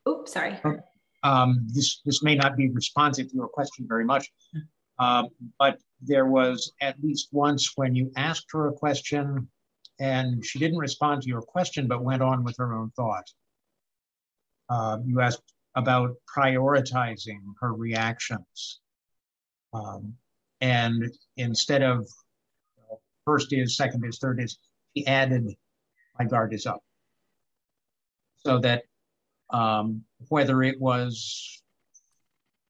Oops, sorry. This may not be responsive to your question very much, but there was at least once when you asked her a question and she didn't respond to your question, but went on with her own thought. You asked about prioritizing her reactions. And instead of first is, second is, third is, she added, my guard is up. So that whether it was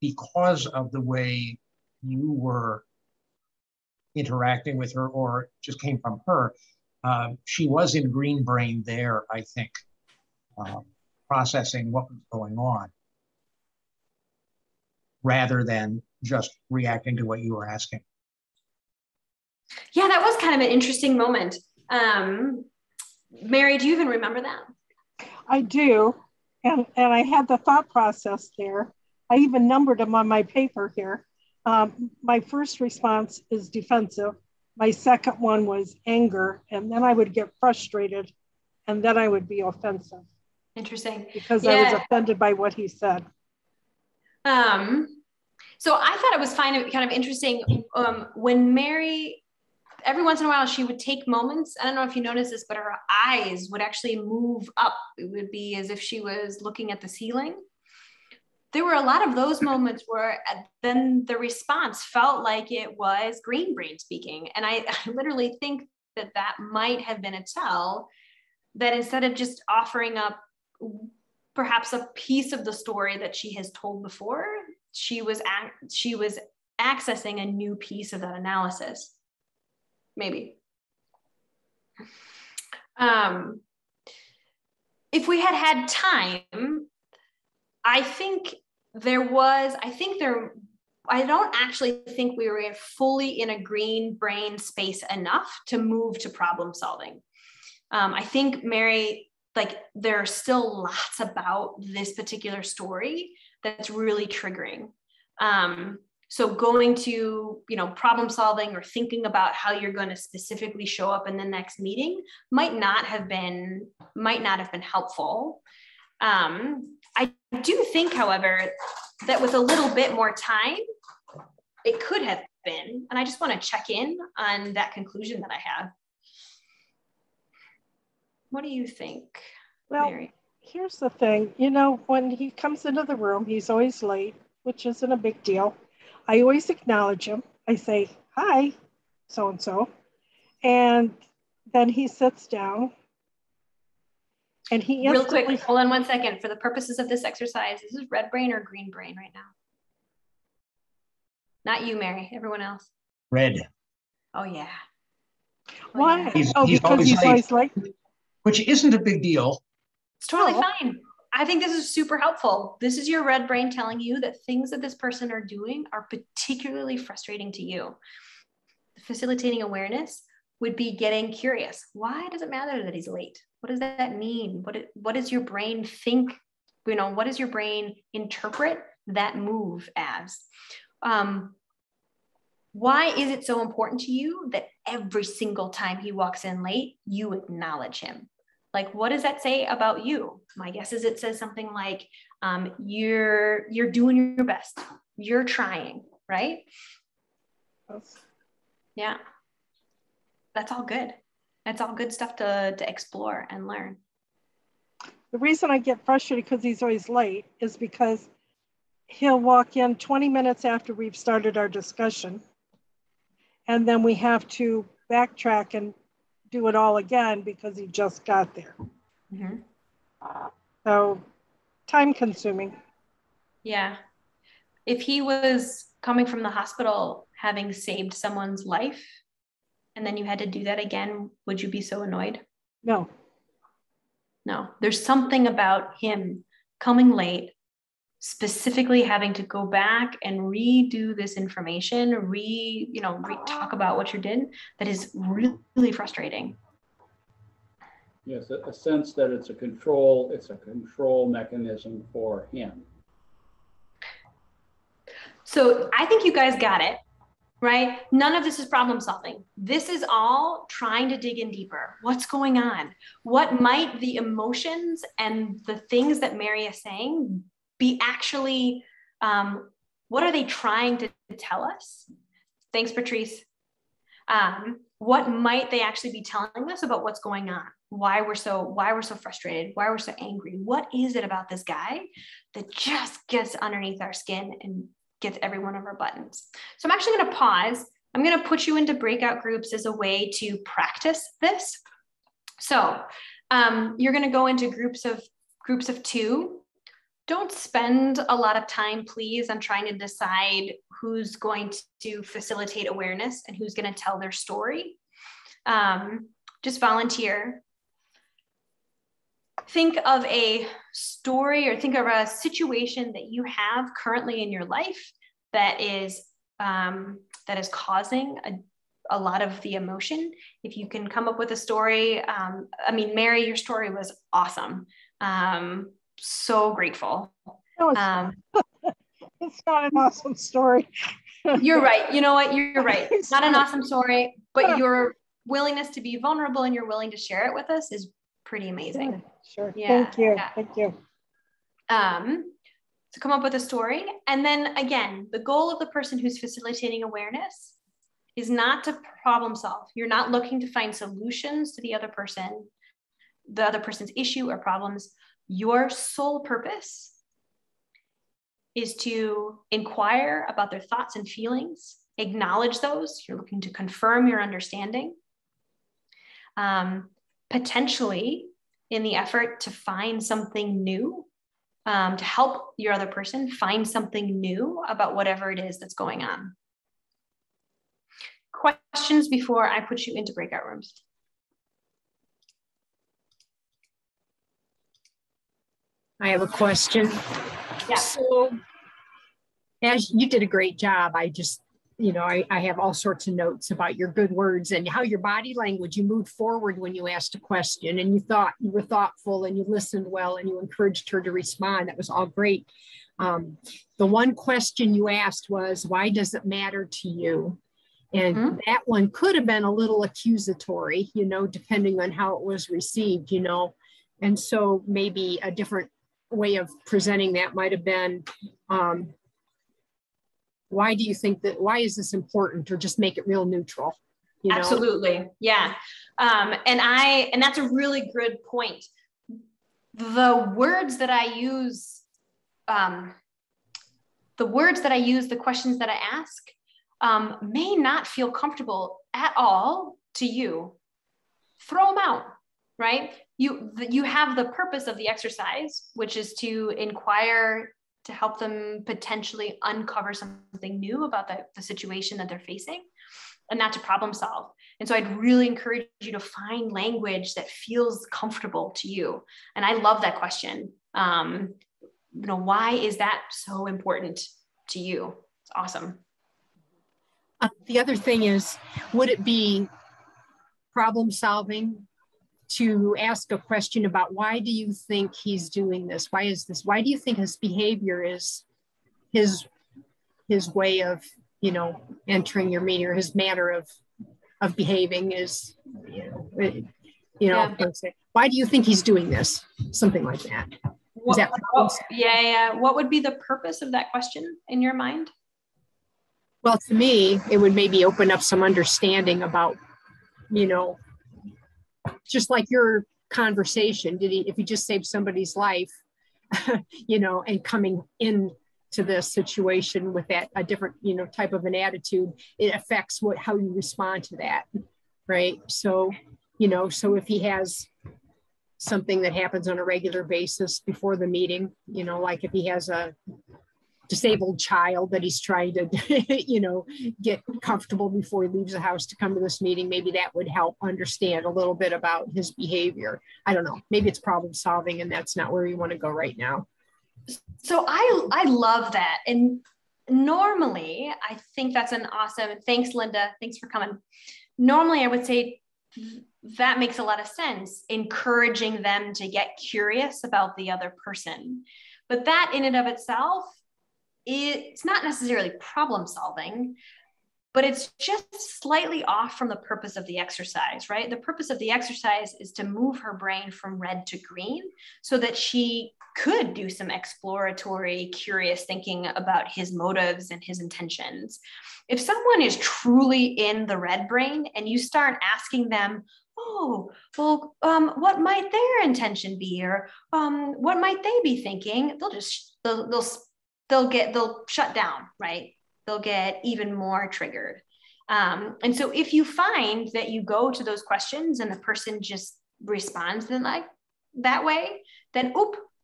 because of the way you were interacting with her or just came from her, she was in green brain there, I think, processing what was going on, rather than just reacting to what you were asking. Yeah, that was kind of an interesting moment. Mary, do you even remember that? I do, and I had the thought process there. I even numbered them on my paper here. My first response is defensive. My second one was anger, and then I would get frustrated, and then I would be offensive. Interesting. Because I was offended by what he said. So I thought it was kind of interesting when Mary, every once in a while, she would take moments. I don't know if you noticed this, but her eyes would actually move up. It would be as if she was looking at the ceiling. There were a lot of those moments where then the response felt like it was green brain speaking. And I literally think that might have been a tell that instead of just offering up perhaps a piece of the story that she has told before, she was accessing a new piece of that analysis. Maybe. If we had time, I don't actually think we were fully in a green brain space enough to move to problem solving. I think Mary, there are still lots about this particular story that's really triggering. So going to, problem solving or thinking about how you're going to specifically show up in the next meeting might not have been helpful. I do think, however, that with a little bit more time, it could have been. And I just want to check in on that conclusion that I have. What do you think? Well, Mary. Here's the thing, you know, when he comes into the room, he's always late, which isn't a big deal. I always acknowledge him. I say, hi, so-and-so. And then he sits down and he Real quick, hold on 1 second. For the purposes of this exercise, is this red brain or green brain right now? Not you, Mary, everyone else. Red. Oh, yeah. Why? He's because he's always late. Which isn't a big deal. It's totally fine. I think this is super helpful. This is your red brain telling you that things that this person are doing are particularly frustrating to you. Facilitating awareness would be getting curious. Why does it matter that he's late? What does that mean? What does your brain think? You know, what does your brain interpret that move as? Why is it so important to you that every single time he walks in late, you acknowledge him? Like, what does that say about you? My guess is it says something like, you're doing your best. You're trying, right? Yeah. That's all good. That's all good stuff to explore and learn. The reason I get frustrated because he's always late is because he'll walk in 20 minutes after we've started our discussion. And then we have to backtrack and do it all again because he just got there. Mm-hmm. So time consuming. Yeah. If he was coming from the hospital having saved someone's life and then you had to do that again, would you be so annoyed? No. No. There's something about him coming late, specifically having to go back and redo this information, talk about what you did, that is really, really frustrating. Yes, a sense that it's a control mechanism for him. So I think you guys got it, right? None of this is problem solving. This is all trying to dig in deeper. What's going on? What might the emotions and the things that Mary is saying be actually, what are they trying to tell us? Thanks, Patrice. What might they actually be telling us about what's going on? Why we're so frustrated, why we're so angry? What is it about this guy that just gets underneath our skin and gets every one of our buttons? So I'm actually going to pause. I'm going to put you into breakout groups as a way to practice this. So you're going to go into groups of 2. Don't spend a lot of time, please, on trying to decide who's going to facilitate awareness and who's going to tell their story. Just volunteer. Think of a story or think of a situation that you have currently in your life that is causing a lot of the emotion. If you can come up with a story, Mary, your story was awesome. So grateful. It's not an awesome story. You're right. You know what? You're right. It's not an awesome story, but your willingness to be vulnerable and you're willing to share it with us is pretty amazing. Sure. Yeah. Thank you. Yeah. Thank you. To come up with a story. And then again, the goal of the person who's facilitating awareness is not to problem solve. You're not looking to find solutions to the other person's issue or problems. Your sole purpose is to inquire about their thoughts and feelings, acknowledge those. You're looking to confirm your understanding, potentially in the effort to find something new, to help your other person find something new about whatever it is that's going on. Questions before I put you into breakout rooms? I have a question. Yeah. So, as you did a great job, I just, I have all sorts of notes about your good words and how your body language, you moved forward when you asked a question and you were thoughtful and you listened well and you encouraged her to respond. That was all great. The one question you asked was, why does it matter to you? And that one could have been a little accusatory, depending on how it was received, and so maybe a different way of presenting that might have been, why do you think that, why is this important, or just make it real neutral? Absolutely. Yeah. And that's a really good point. the words that I use, the questions that I ask may not feel comfortable at all to you. Throw them out, right? You have the purpose of the exercise, which is to inquire, to help them potentially uncover something new about the situation that they're facing, and not to problem solve. And so I'd really encourage you to find language that feels comfortable to you. And I love that question. Why is that so important to you? It's awesome. The other thing is, would it be problem solving to ask a question about why do you think he's doing this? Why is this? Why do you think his behavior is his way of, entering your meeting, or his manner of behaving is, why do you think he's doing this? Something like that. What would be the purpose of that question in your mind? Well, to me, it would maybe open up some understanding about, just like your conversation, if you just saved somebody's life, and coming into this situation with a different, type of an attitude, it affects how you respond to that, right? So, so if he has something that happens on a regular basis before the meeting, like if he has a disabled child that he's trying to, get comfortable before he leaves the house to come to this meeting, maybe that would help understand a little bit about his behavior. I don't know, maybe it's problem solving and that's not where you want to go right now. So I love that. And normally I think that's an awesome, thanks Linda, thanks for coming. Normally I would say that makes a lot of sense, encouraging them to get curious about the other person. But that in and of itself, it's not necessarily problem solving, but it's just slightly off from the purpose of the exercise, right? The purpose of the exercise is to move her brain from red to green so that she could do some exploratory, curious thinking about his motives and his intentions. If someone is truly in the red brain and you start asking them, oh, well, what might their intention be? Or what might they be thinking? They'll shut down, right? They'll get even more triggered. And so if you find that you go to those questions and the person just responds then like that way, then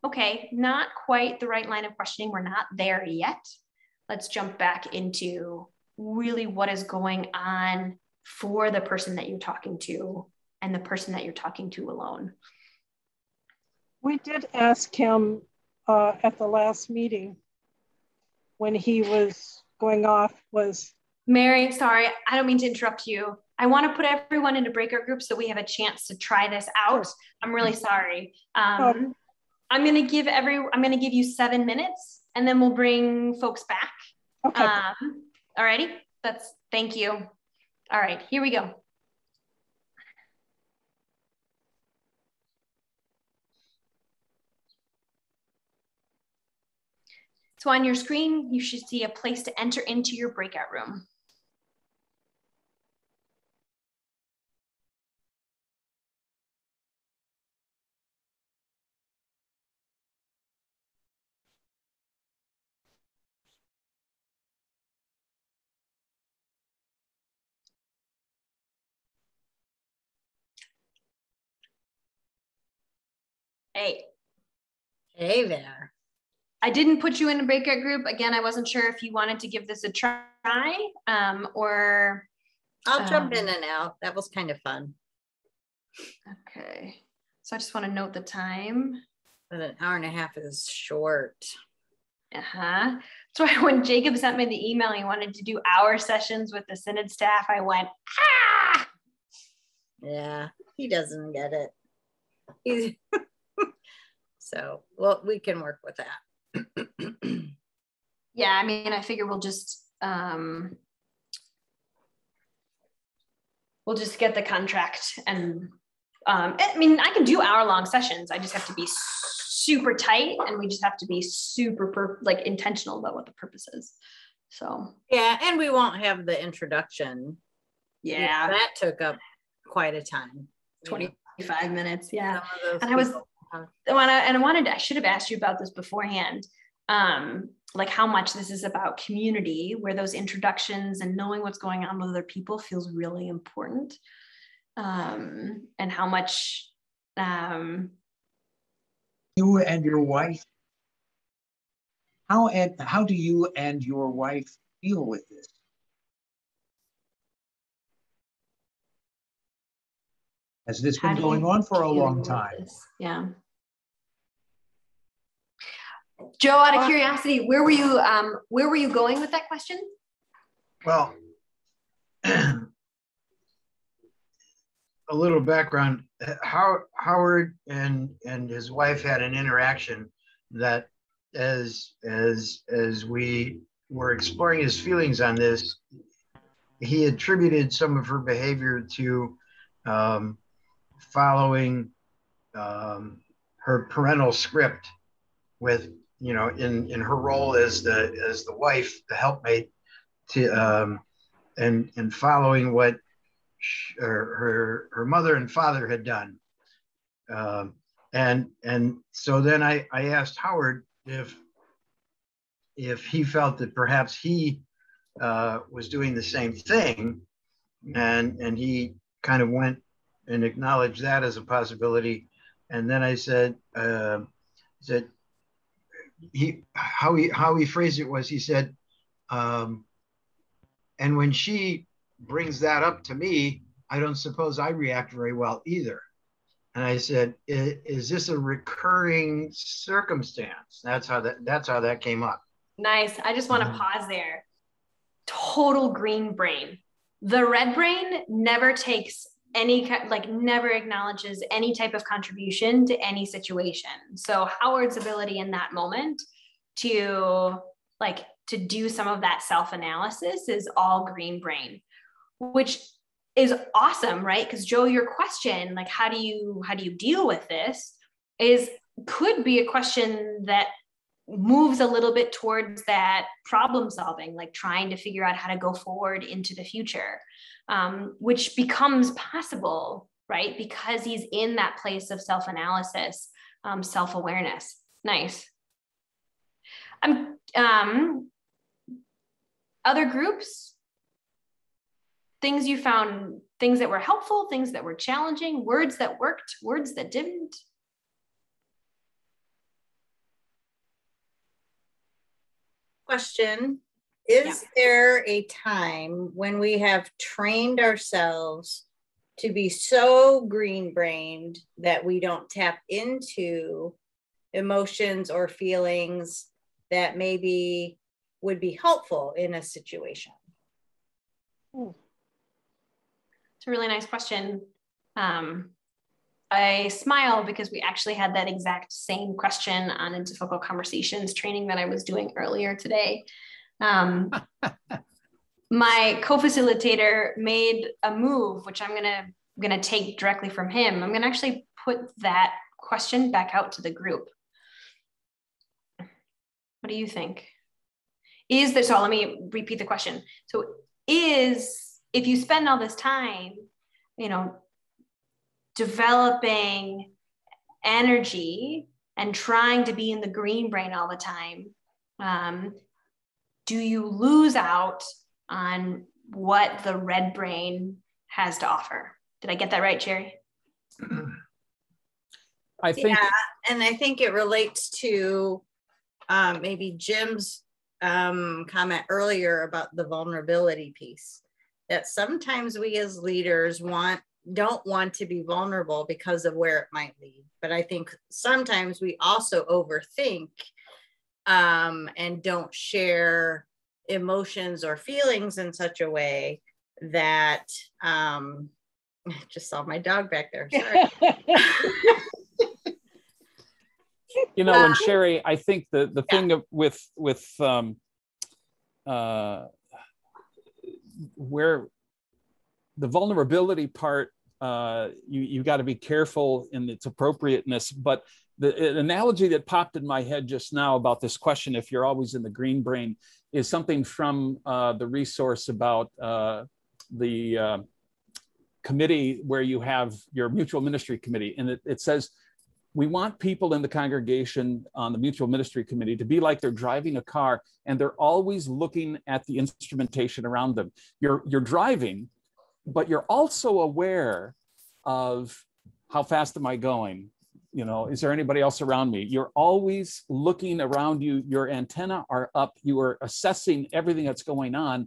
okay, not quite the right line of questioning. We're not there yet. Let's jump back into really what is going on for the person that you're talking to and the person that you're talking to alone. We did ask him at the last meeting when he was going off was... Mary, sorry, I don't mean to interrupt you. I want to put everyone into breakout groups so we have a chance to try this out. Sure. I'm really sorry. I'm going to give you 7 minutes and then we'll bring folks back. Okay. All righty. Thank you. All right, here we go. So on your screen, you should see a place to enter into your breakout room. Hey. Hey there. I didn't put you in a breakout group. Again, I wasn't sure if you wanted to give this a try or... I'll jump in and out. That was kind of fun. Okay. So I just want to note the time. But an hour and a half is short. Uh-huh. So when Jacob sent me the email, he wanted to do hour sessions with the Synod staff. I went, ah! Yeah, he doesn't get it. So, well, we can work with that. Yeah, I mean, I figure we'll just get the contract and I mean, I can do hour-long sessions. I just have to be super tight and we just have to be super intentional about what the purpose is. So yeah, and we won't have the introduction. Yeah, that took up quite a time. 25 minutes. Yeah, and I should have asked you about this beforehand. Like how much this is about community, where those introductions and knowing what's going on with other people feels really important. And how much you and your wife, how do you and your wife deal with this? Has this been going on for a long time? Yeah. Joe, out of curiosity, where were you going with that question? Well, a little background. Howard and his wife had an interaction that, as we were exploring his feelings on this, he attributed some of her behavior to following her parental script with, you know, in her role as the wife, the helpmate, to and following what her mother and father had done, and so then I asked Howard if he felt that perhaps he was doing the same thing, and he kind of went and acknowledged that as a possibility, and then I said how he phrased it was, he said, and when she brings that up to me, I don't suppose I react very well either. And I said, is this a recurring circumstance? That's how that came up. Nice. I just want to pause there. Total green brain. The red brain never takes never acknowledges any type of contribution to any situation. So Howard's ability in that moment to do some of that self-analysis is all green brain, which is awesome, right? Because Joe, your question, like, how do you deal with this, could be a question that moves a little bit towards that problem solving, like trying to figure out how to go forward into the future, which becomes possible, right? Because he's in that place of self-analysis, self-awareness. Nice. Other groups, things you found, things that were helpful, things that were challenging, words that worked, words that didn't. Question, is there a time when we have trained ourselves to be so green-brained that we don't tap into emotions or feelings that maybe would be helpful in a situation? It's a really nice question. I smile because we actually had that exact same question on a difficult conversations training that I was doing earlier today. My co-facilitator made a move, which I'm gonna take directly from him. I'm gonna actually put that question back out to the group. What do you think? So let me repeat the question. So if you spend all this time, developing energy and trying to be in the green brain all the time, do you lose out on what the red brain has to offer? Did I get that right, Cherry? I think, yeah, and I think it relates to maybe Jim's comment earlier about the vulnerability piece, that sometimes we as leaders don't want to be vulnerable because of where it might lead. But I think sometimes we also overthink and don't share emotions or feelings in such a way that I just saw my dog back there. Sorry. And Sherry, I think the thing with where the vulnerability part, you got to be careful in its appropriateness. But the analogy that popped in my head just now about this question, if you're always in the green brain, is something from the resource about the committee where you have your mutual ministry committee. And it says, we want people in the congregation on the mutual ministry committee to be like they're driving a car and they're always looking at the instrumentation around them. You're driving, but you're also aware of how fast am I going? You know, is there anybody else around me? You're always looking around you. Your antenna are up. You are assessing everything that's going on,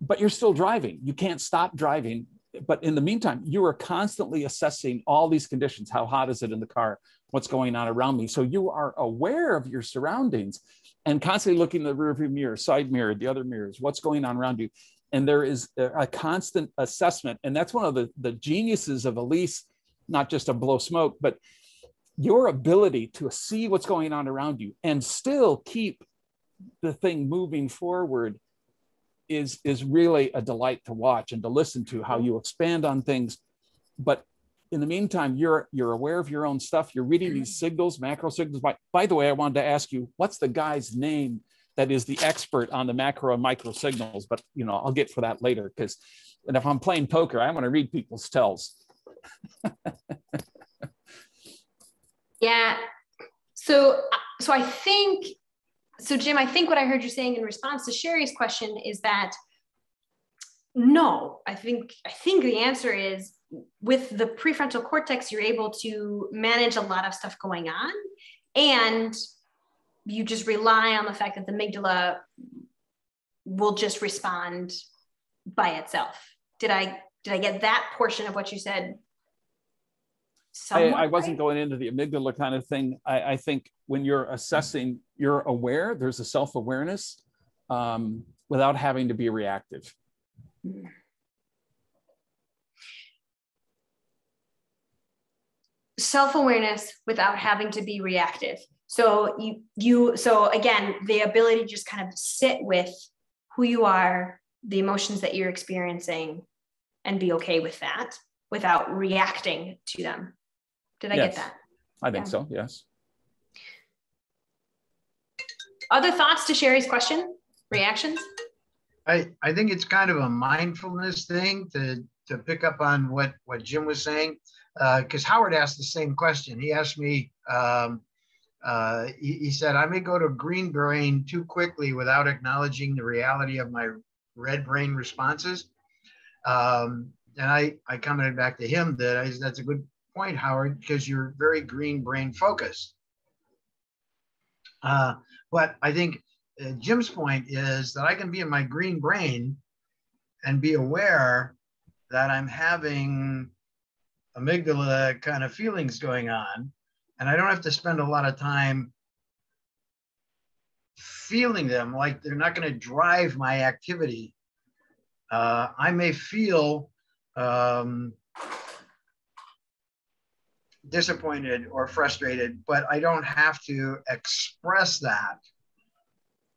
but you're still driving. You can't stop driving. But in the meantime, you are constantly assessing all these conditions. How hot is it in the car? What's going on around me? So you are aware of your surroundings and constantly looking in the rearview mirror, side mirror, the other mirrors, what's going on around you. And there is a constant assessment. And that's one of the geniuses of Elise, not just to blow smoke, but your ability to see what's going on around you and still keep the thing moving forward is really a delight to watch and to listen to how you expand on things. But in the meantime, you're aware of your own stuff. You're reading these signals, macro signals. By the way, I wanted to ask you, what's the guy's name that is the expert on the macro and micro signals? But you know, I'll get for that later, because and if I'm playing poker, I want to read people's tells. Yeah. So I think, so Jim, I think what I heard you saying in response to Sherry's question is that no, I think the answer is with the prefrontal cortex, you're able to manage a lot of stuff going on, and you just rely on the fact that the amygdala will just respond by itself. Did I get that portion of what you said? I wasn't going into the amygdala kind of thing. I think when you're assessing, you're aware, there's a self-awareness without having to be reactive. Self-awareness without having to be reactive. So so again, the ability to just kind of sit with who you are, the emotions that you're experiencing, and be okay with that without reacting to them. Did I get that? I think so, yes. Other thoughts to Sherry's question? Reactions? I think it's kind of a mindfulness thing to pick up on what Jim was saying, because Howard asked the same question. He asked me, he said, I may go to green brain too quickly without acknowledging the reality of my red brain responses. And I commented back to him that that's a good point, Howard, because you're very green brain focused. But I think Jim's point is that I can be in my green brain and be aware that I'm having amygdala kind of feelings going on, and I don't have to spend a lot of time feeling them, like they're not going to drive my activity. I may feel disappointed or frustrated, but I don't have to express that.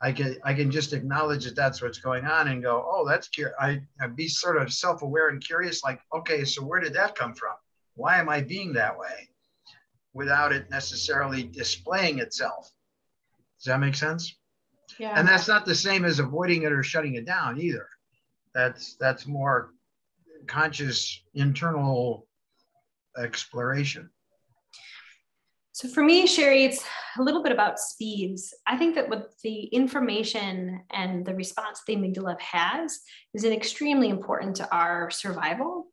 I can just acknowledge that that's what's going on and go, oh, that's curious. I'd be sort of self-aware and curious, like, okay, so where did that come from? Why am I being that way? Without it necessarily displaying itself. Does that make sense? Yeah. And that's not the same as avoiding it or shutting it down either. That's more conscious internal exploration. So for me, Sherry, it's a little bit about speeds. I think that what the information and the response the amygdala has is extremely important to our survival.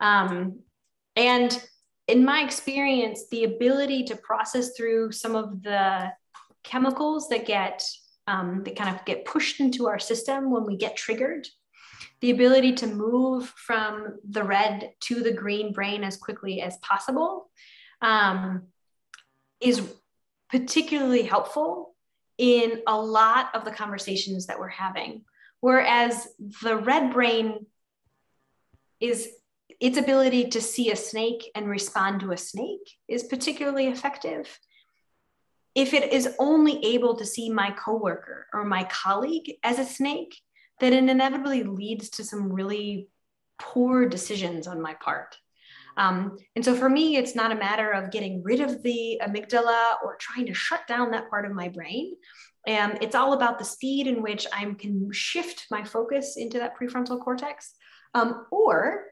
And in my experience, the ability to process through some of the chemicals that kind of get pushed into our system when we get triggered, the ability to move from the red to the green brain as quickly as possible, is particularly helpful in a lot of the conversations that we're having. Whereas the red brain is its ability to see a snake and respond to a snake is particularly effective. If it is only able to see my coworker or my colleague as a snake, then it inevitably leads to some really poor decisions on my part. And so for me, it's not a matter of getting rid of the amygdala or trying to shut down that part of my brain. It's all about the speed in which I can shift my focus into that prefrontal cortex, or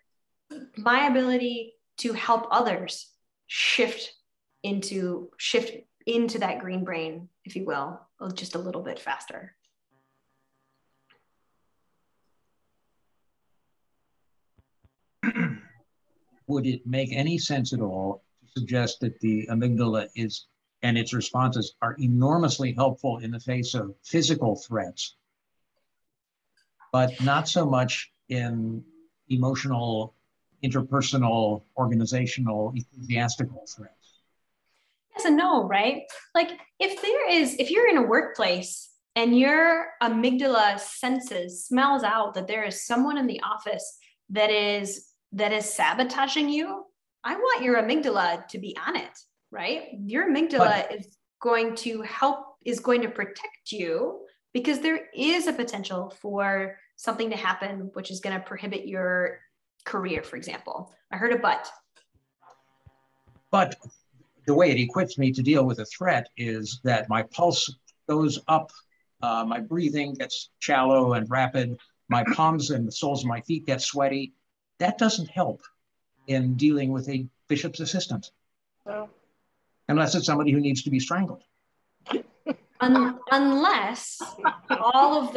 my ability to help others shift shift into that green brain, if you will, just a little bit faster. Would it make any sense at all to suggest that the amygdala and its responses are enormously helpful in the face of physical threats, but not so much in emotional, interpersonal, organizational, ecclesiastical threats? Yes and no, right? Like if you're in a workplace and your amygdala smells out that there is someone in the office that is sabotaging you, I want your amygdala to be on it, right? Your amygdala is going to protect you, because there is a potential for something to happen which is going to prohibit your career, for example. I heard a but. But the way it equips me to deal with a threat is that my pulse goes up, my breathing gets shallow and rapid, my palms and the soles of my feet get sweaty. That doesn't help in dealing with a bishop's assistant. No. Unless it's somebody who needs to be strangled. Unless all of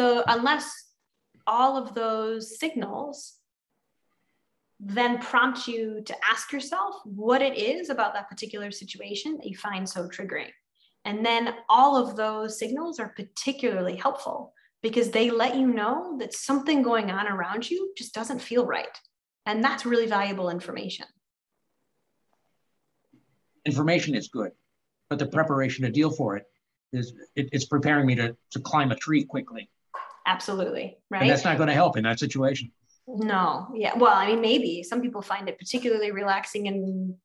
those signals then prompt you to ask yourself what it is about that particular situation that you find so triggering. And then all of those signals are particularly helpful because they let you know that something going on around you just doesn't feel right. And that's really valuable information. Information is good, but the preparation to deal for it it's preparing me to climb a tree quickly. Absolutely, right? And that's not going to help in that situation. No, yeah. Well, I mean, maybe some people find it particularly relaxing and,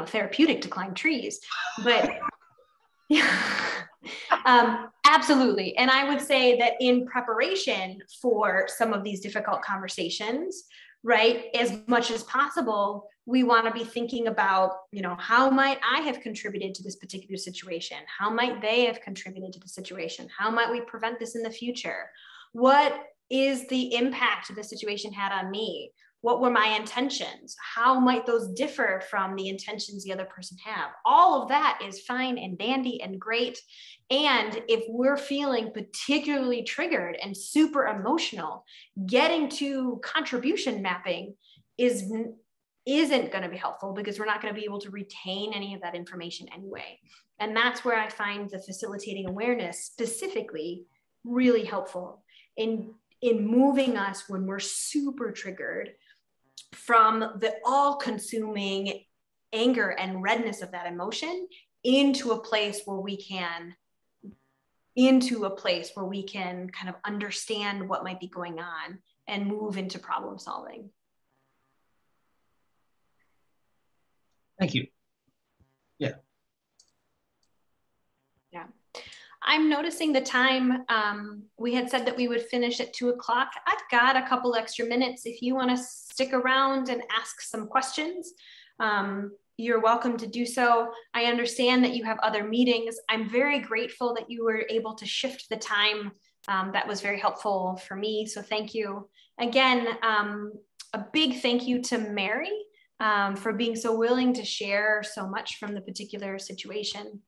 therapeutic to climb trees, but yeah, absolutely. And I would say that in preparation for some of these difficult conversations, right, as much as possible, we want to be thinking about, how might I have contributed to this particular situation? How might they have contributed to the situation? How might we prevent this in the future? What is the impact the situation had on me? What were my intentions? How might those differ from the intentions the other person have? All of that is fine and dandy and great. And if we're feeling particularly triggered and super emotional, getting to contribution mapping isn't going to be helpful because we're not going to be able to retain any of that information anyway. And that's where I find the facilitating awareness specifically really helpful in moving us when we're super triggered from the all-consuming anger and redness of that emotion into a place where we can kind of understand what might be going on and move into problem solving. Thank you. Yeah. Yeah. I'm noticing the time. We had said that we would finish at 2 o'clock. I've got a couple extra minutes. If you want to stick around and ask some questions, you're welcome to do so. I understand that you have other meetings. I'm very grateful that you were able to shift the time. That was very helpful for me. So thank you. Again, a big thank you to Mary for being so willing to share so much from the particular situation.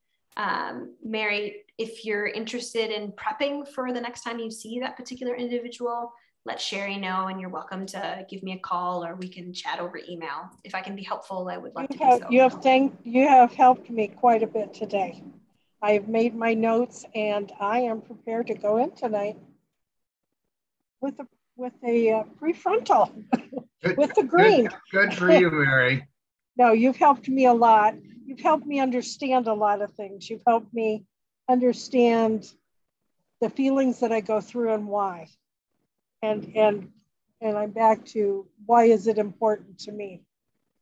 Mary, if you're interested in prepping for the next time you see that particular individual, let Sherry know, and you're welcome to give me a call or we can chat over email. If I can be helpful, I would love to do so. You have helped me quite a bit today. I've made my notes and I am prepared to go in tonight with a prefrontal, with the green. Good for you, Mary. No, you've helped me a lot. You've helped me understand a lot of things. You've helped me understand the feelings that I go through and why. And I'm back to why is it important to me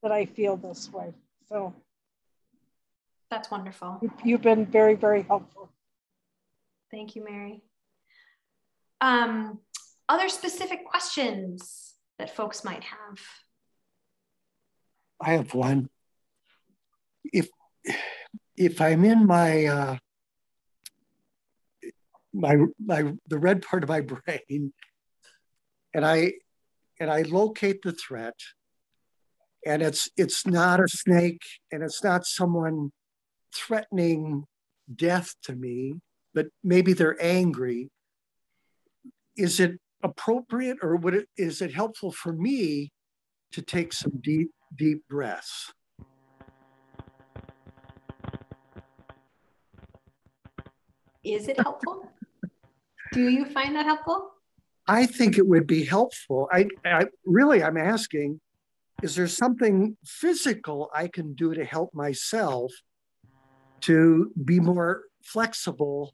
that I feel this way. So that's wonderful. You've been very, very helpful. Thank you, Mary. Other specific questions that folks might have? I have one. If I'm in my the red part of my brain, and I locate the threat, and it's not a snake, and it's not someone threatening death to me, but maybe they're angry, is it appropriate, or is it helpful for me to take some deep, deep breaths? Is it helpful? Do you find that helpful? I think it would be helpful. I'm asking, is there something physical I can do to help myself to be more flexible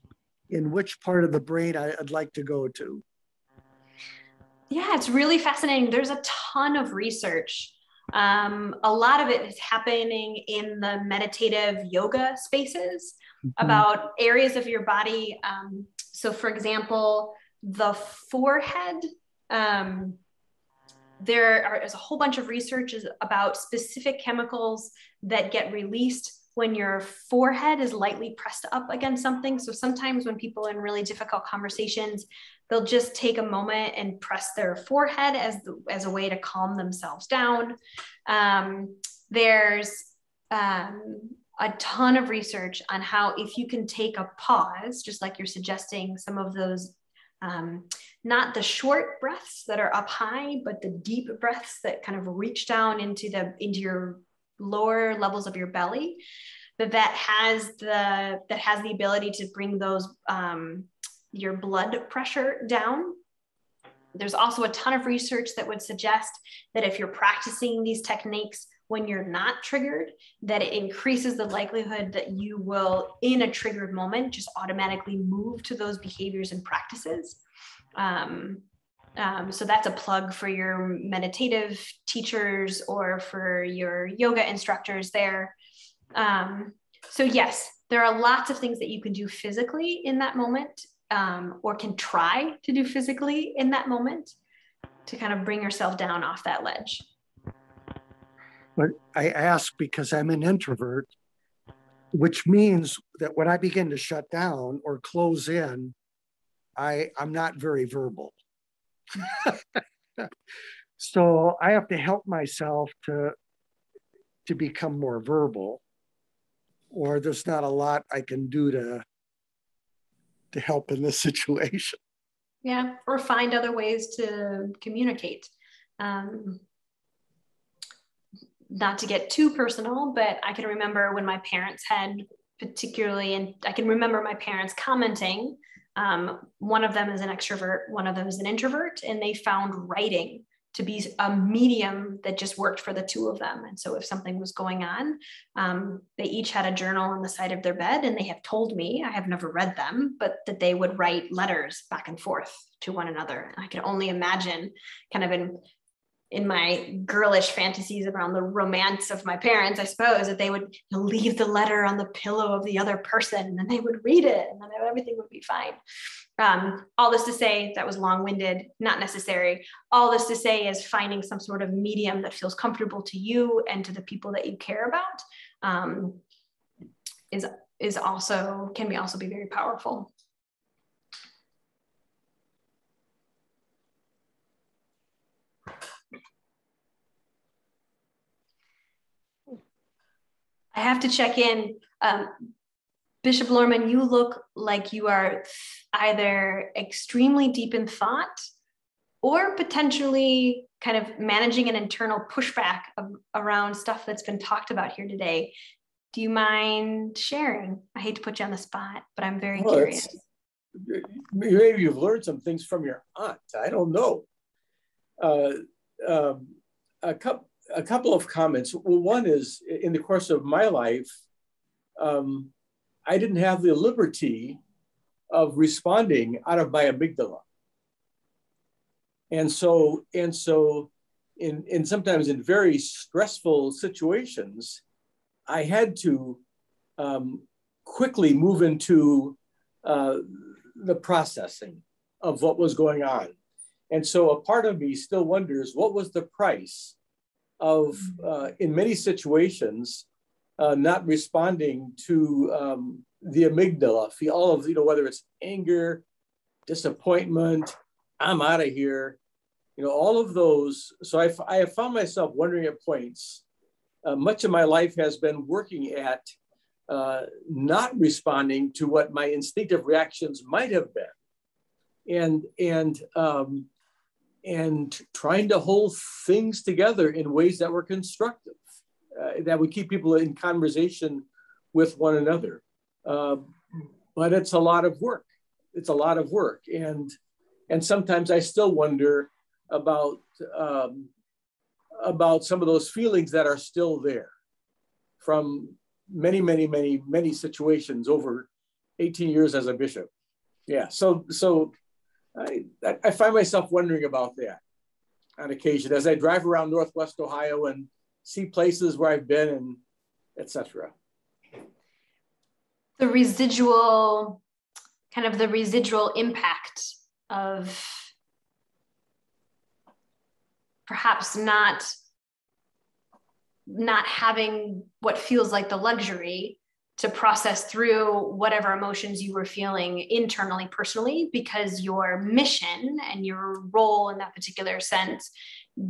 in which part of the brain I'd like to go to? Yeah, it's really fascinating. There's a ton of research. A lot of it is happening in the meditative yoga spaces about areas of your body. So for example, the forehead, there is a whole bunch of research about specific chemicals that get released when your forehead is lightly pressed up against something. So sometimes when people are in really difficult conversations, they'll just take a moment and press their forehead as a way to calm themselves down. There's a ton of research on how if you can take a pause, just like you're suggesting, some of those, not the short breaths that are up high, but the deep breaths that kind of reach down into your lower levels of your belly, that has the ability to bring those your blood pressure down. There's also a ton of research that would suggest that if you're practicing these techniques when you're not triggered, that it increases the likelihood that you will, in a triggered moment, just automatically move to those behaviors and practices. So that's a plug for your meditative teachers or for your yoga instructors there. So yes, there are lots of things that you can do physically in that moment, or can try to do physically in that moment to kind of bring yourself down off that ledge. But I ask because I'm an introvert, which means that when I begin to shut down or close in, I'm not very verbal. So I have to help myself to become more verbal, or there's not a lot I can do to help in this situation. Yeah, or find other ways to communicate. Not to get too personal, but I can remember when my parents had particularly, and I can remember my parents commenting, one of them is an extrovert, one of them is an introvert, and they found writing to be a medium that just worked for the two of them. And so if something was going on, they each had a journal on the side of their bed, and they have told me, I have never read them, but that they would write letters back and forth to one another. And I can only imagine kind of in my girlish fantasies around the romance of my parents, I suppose, that they would leave the letter on the pillow of the other person, and then they would read it, and then everything would be fine. All this to say, that was long-winded, not necessary. All this to say is finding some sort of medium that feels comfortable to you and to the people that you care about can also be very powerful. I have to check in. Bishop Lorman, you look like you are either extremely deep in thought or potentially kind of managing an internal pushback around stuff that's been talked about here today. Do you mind sharing? I hate to put you on the spot, but I'm very curious. Maybe you've learned some things from your aunt. I don't know. A couple of comments. Well, one is, in the course of my life, I didn't have the liberty of responding out of my amygdala. And so in sometimes in very stressful situations, I had to quickly move into the processing of what was going on. And so a part of me still wonders, what was the price of, in many situations, not responding to the amygdala, all of, whether it's anger, disappointment, I'm out of here, all of those. So I have found myself wondering at points, much of my life has been working at not responding to what my instinctive reactions might have been, and trying to hold things together in ways that were constructive, that would keep people in conversation with one another. But it's a lot of work. It's a lot of work, and sometimes I still wonder about some of those feelings that are still there from many situations over 18 years as a bishop. Yeah, so I find myself wondering about that on occasion as I drive around Northwest Ohio and see places where I've been and etc. The residual impact of perhaps not having what feels like the luxury to process through whatever emotions you were feeling internally, personally, because your mission and your role in that particular sense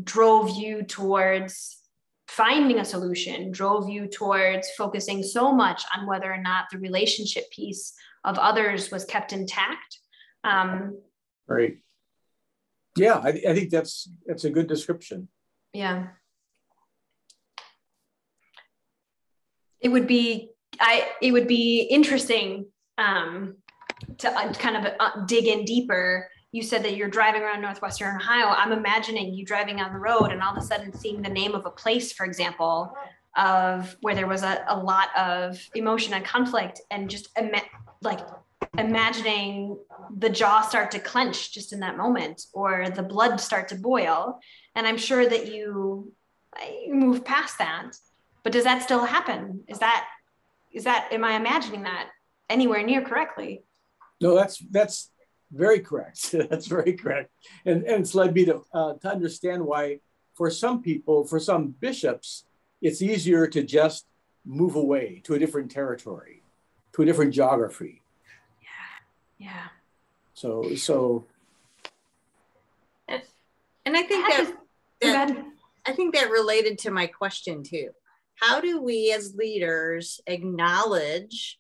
drove you towards finding a solution, drove you towards focusing so much on whether or not the relationship piece of others was kept intact. Right. Yeah, I think that's a good description. Yeah. It would be interesting to kind of dig in deeper. You said that you're driving around Northwestern Ohio. I'm imagining you driving on the road and all of a sudden seeing the name of a place, for example, of where there was a lot of emotion and conflict, and just imagining the jaw start to clench just in that moment, or the blood start to boil. And I'm sure that you move past that, but does that still happen? Is that, am I imagining that anywhere near correctly? No, that's very correct. That's very correct. And it's led me to understand why for some people, for some bishops, it's easier to just move away to a different territory, to a different geography. Yeah. So. And I think I think that related to my question too. How do we as leaders acknowledge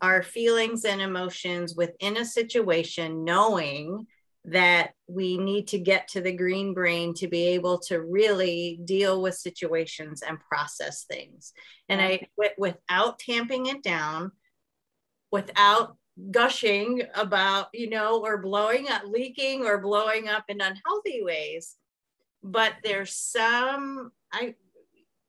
our feelings and emotions within a situation, knowing that we need to get to the green brain to be able to really deal with situations and process things? And without tamping it down, without gushing about, or blowing up, leaking or blowing up in unhealthy ways. But there's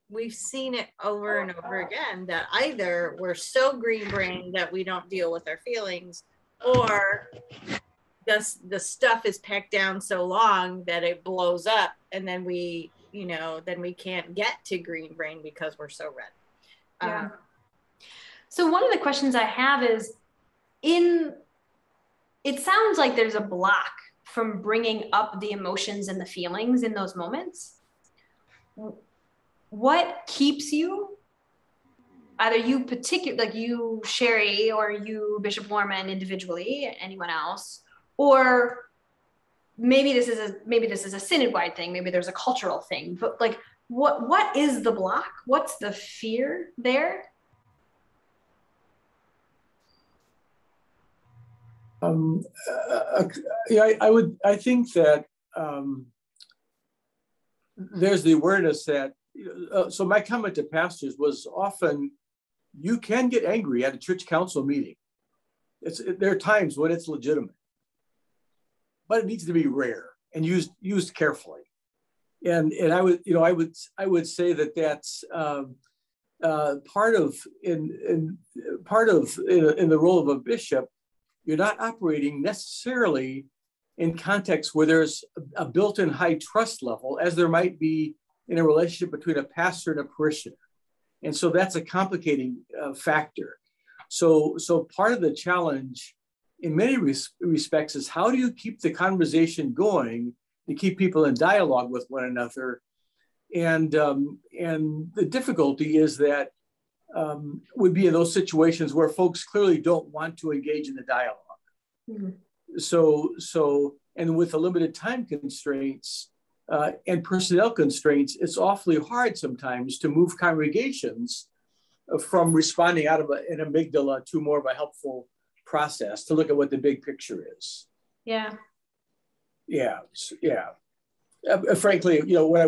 we've seen it over and over again that either we're so green-brained that we don't deal with our feelings, or the stuff is packed down so long that it blows up, and then we can't get to green brain because we're so red. Yeah. So one of the questions I have is, it sounds like there's a block from bringing up the emotions and the feelings in those moments. What keeps you, either you like you, Sherry, or you, Bishop Lorman, individually, anyone else, or maybe this is a synod-wide thing, maybe there's a cultural thing, but like, what is the block? What's the fear there? I think that there's the awareness that, so my comment to pastors was often, you can get angry at a church council meeting. There are times when it's legitimate, but it needs to be rare and used carefully. And I would say that that's part of in the role of a bishop. You're not operating necessarily in contexts where there's a built-in high trust level, as there might be in a relationship between a pastor and a parishioner. And so that's a complicating factor. So part of the challenge in many respects is, how do you keep the conversation going to keep people in dialogue with one another? And the difficulty is that would be in those situations where folks clearly don't want to engage in the dialogue. Mm-hmm. And with the limited time constraints and personnel constraints, it's awfully hard sometimes to move congregations from responding out of an amygdala to more of a helpful process to look at what the big picture is. Yeah. Yeah. Yeah. Frankly, you know, what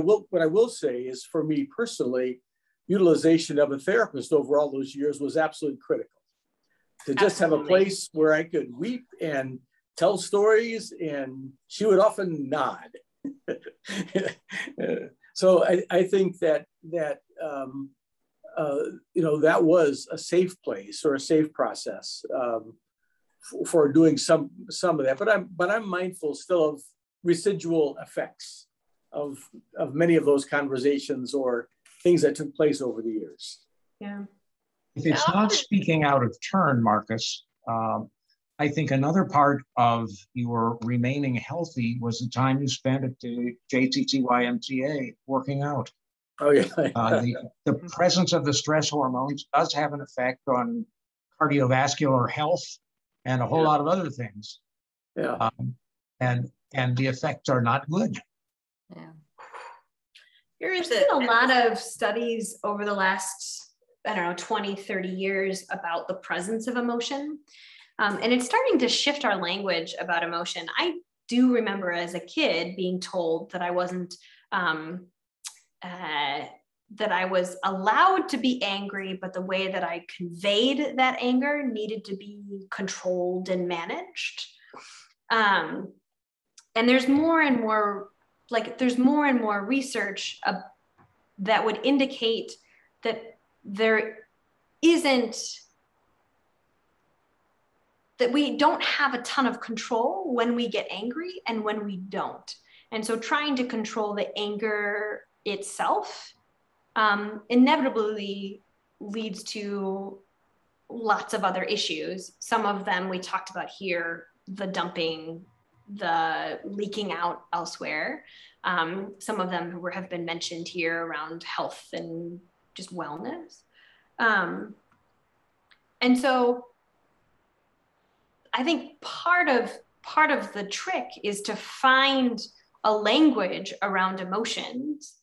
I will say is, for me personally, utilization of a therapist over all those years was absolutely critical. To just have a place where I could weep and tell stories, and she would often nod. So I think that you know, that was a safe place or a safe process for doing some of that. But I'm mindful still of residual effects of many of those conversations or things that took place over the years. Yeah. If it's not speaking out of turn, Marcus, I think another part of your remaining healthy was the time you spent at the JCCYMCA working out. Oh, yeah. The presence of the stress hormones does have an effect on cardiovascular health and a whole lot of other things. Yeah. And the effects are not good. Yeah. There's been a lot of studies over the last, I don't know, 20, 30 years about the presence of emotion. And it's starting to shift our language about emotion. I do remember as a kid being told that I wasn't, that I was allowed to be angry, but the way that I conveyed that anger needed to be controlled and managed. And there's more and more, there's more and more research that would indicate that there isn't, that we don't have a ton of control when we get angry and when we don't. And so trying to control the anger itself inevitably leads to lots of other issues. Some of them we talked about here, the dumping, the leaking out elsewhere. Some of them have been mentioned here around health and just wellness. And so I think part of the trick is to find a language around emotions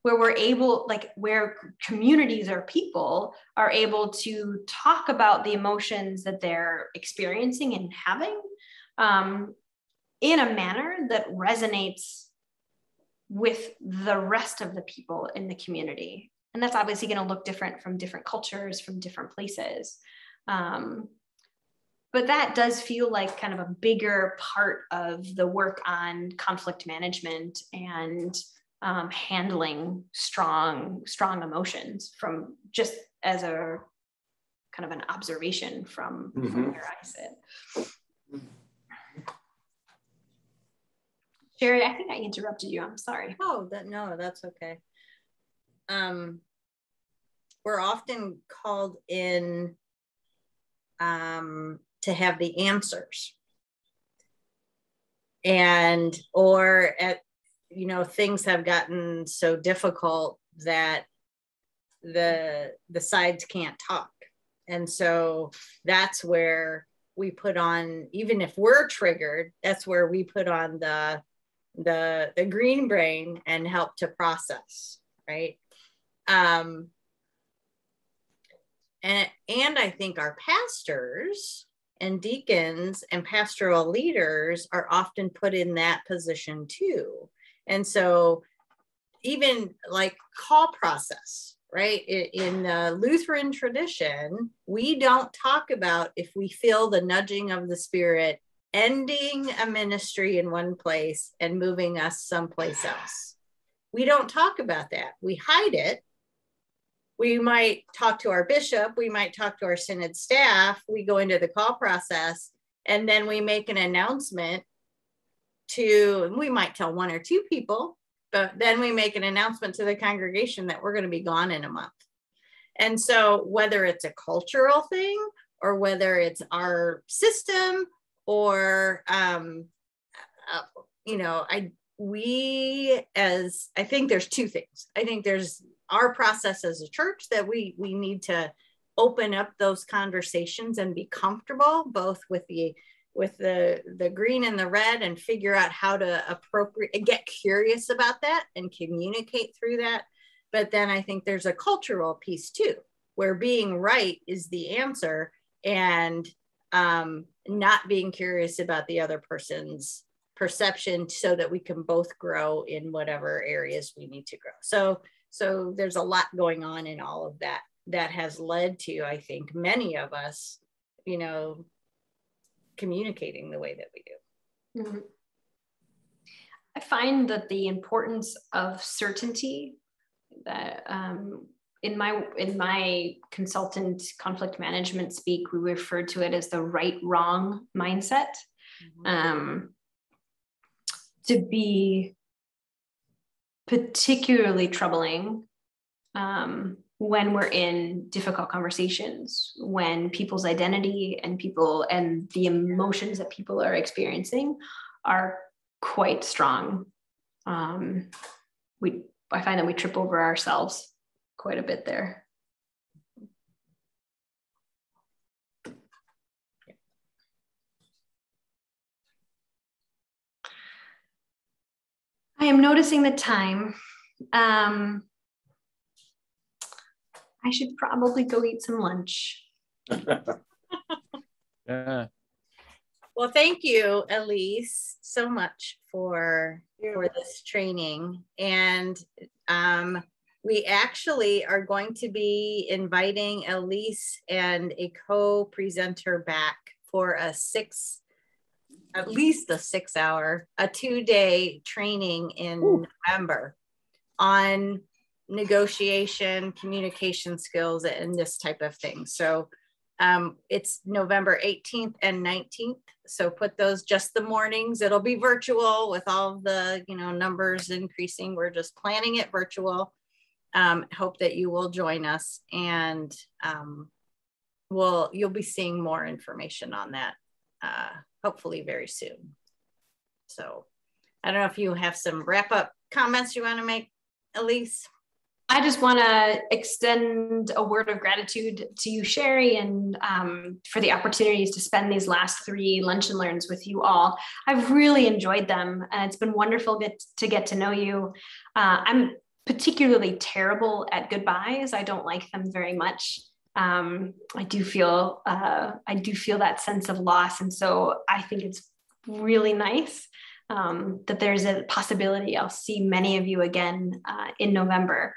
where we're able, where communities or people are able to talk about the emotions that they're experiencing and having in a manner that resonates with the rest of the people in the community. And that's obviously going to look different from different cultures, from different places. But that does feel like kind of a bigger part of the work on conflict management and handling strong emotions, from just as a kind of an observation from where I sit. Sherry, I think I interrupted you. I'm sorry. Oh, no, that's okay. We're often called in to have the answers, or things have gotten so difficult that the sides can't talk. And so that's where we put on, even if we're triggered, that's where we put on the green brain and help to process, right? And I think our pastors and deacons and pastoral leaders are often put in that position too. And so even like call process, right? In the Lutheran tradition, we don't talk about if we feel the nudging of the Spirit ending a ministry in one place and moving us someplace else. We don't talk about that. We hide it. We might talk to our bishop, we might talk to our synod staff, we go into the call process, and then we make an announcement we might tell one or two people, but then we make an announcement to the congregation that we're going to be gone in a month. And so whether it's a cultural thing or whether it's our system or, I think there's two things. I think there's our process as a church that we need to open up those conversations and be comfortable both with the green and the red, and figure out how to get curious about that and communicate through that. But then I think there's a cultural piece too, where being right is the answer, and not being curious about the other person's perception, so that we can both grow in whatever areas we need to grow. So there's a lot going on in all of that that has led to, I think, many of us, you know, communicating the way that we do. Mm-hmm. I find that the importance of certainty, that in my consultant conflict management speak, we refer to it as the right-wrong mindset, to be particularly troubling when we're in difficult conversations, when people's identity and the emotions that people are experiencing are quite strong. I find that we trip over ourselves quite a bit there. I am noticing the time. I should probably go eat some lunch. Yeah. Well, thank you, Elise, so much for this training. And we actually are going to be inviting Elise and a co-presenter back for at least a 6-hour, a 2-day training in November on negotiation, communication skills, and this type of thing. So it's November 18th and 19th. So put those, just the mornings. It'll be virtual with all the, you know, numbers increasing. We're just planning it virtual. Hope that you will join us, and you'll be seeing more information on that hopefully very soon. So I don't know if you have some wrap-up comments you want to make, Elise. I just want to extend a word of gratitude to you, Sherry, and for the opportunities to spend these last 3 lunch and learns with you all. I've really enjoyed them, and it's been wonderful to get to know you. I'm particularly terrible at goodbyes. I don't like them very much. I do feel that sense of loss, and so I think it's really nice that there's a possibility I'll see many of you again in November.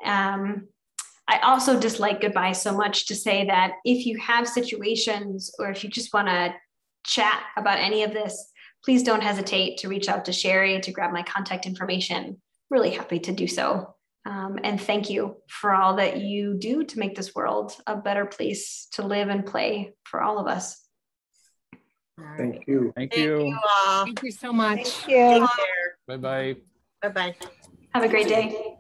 I also dislike goodbye so much to say that if you have situations, or if you just want to chat about any of this, please don't hesitate to reach out to Sherry to grab my contact information. Really happy to do so. And thank you for all that you do to make this world a better place to live and play for all of us. Thank you. Thank you all. Thank you so much. Thank you. Take care. Bye-bye. Bye-bye. Have a great day.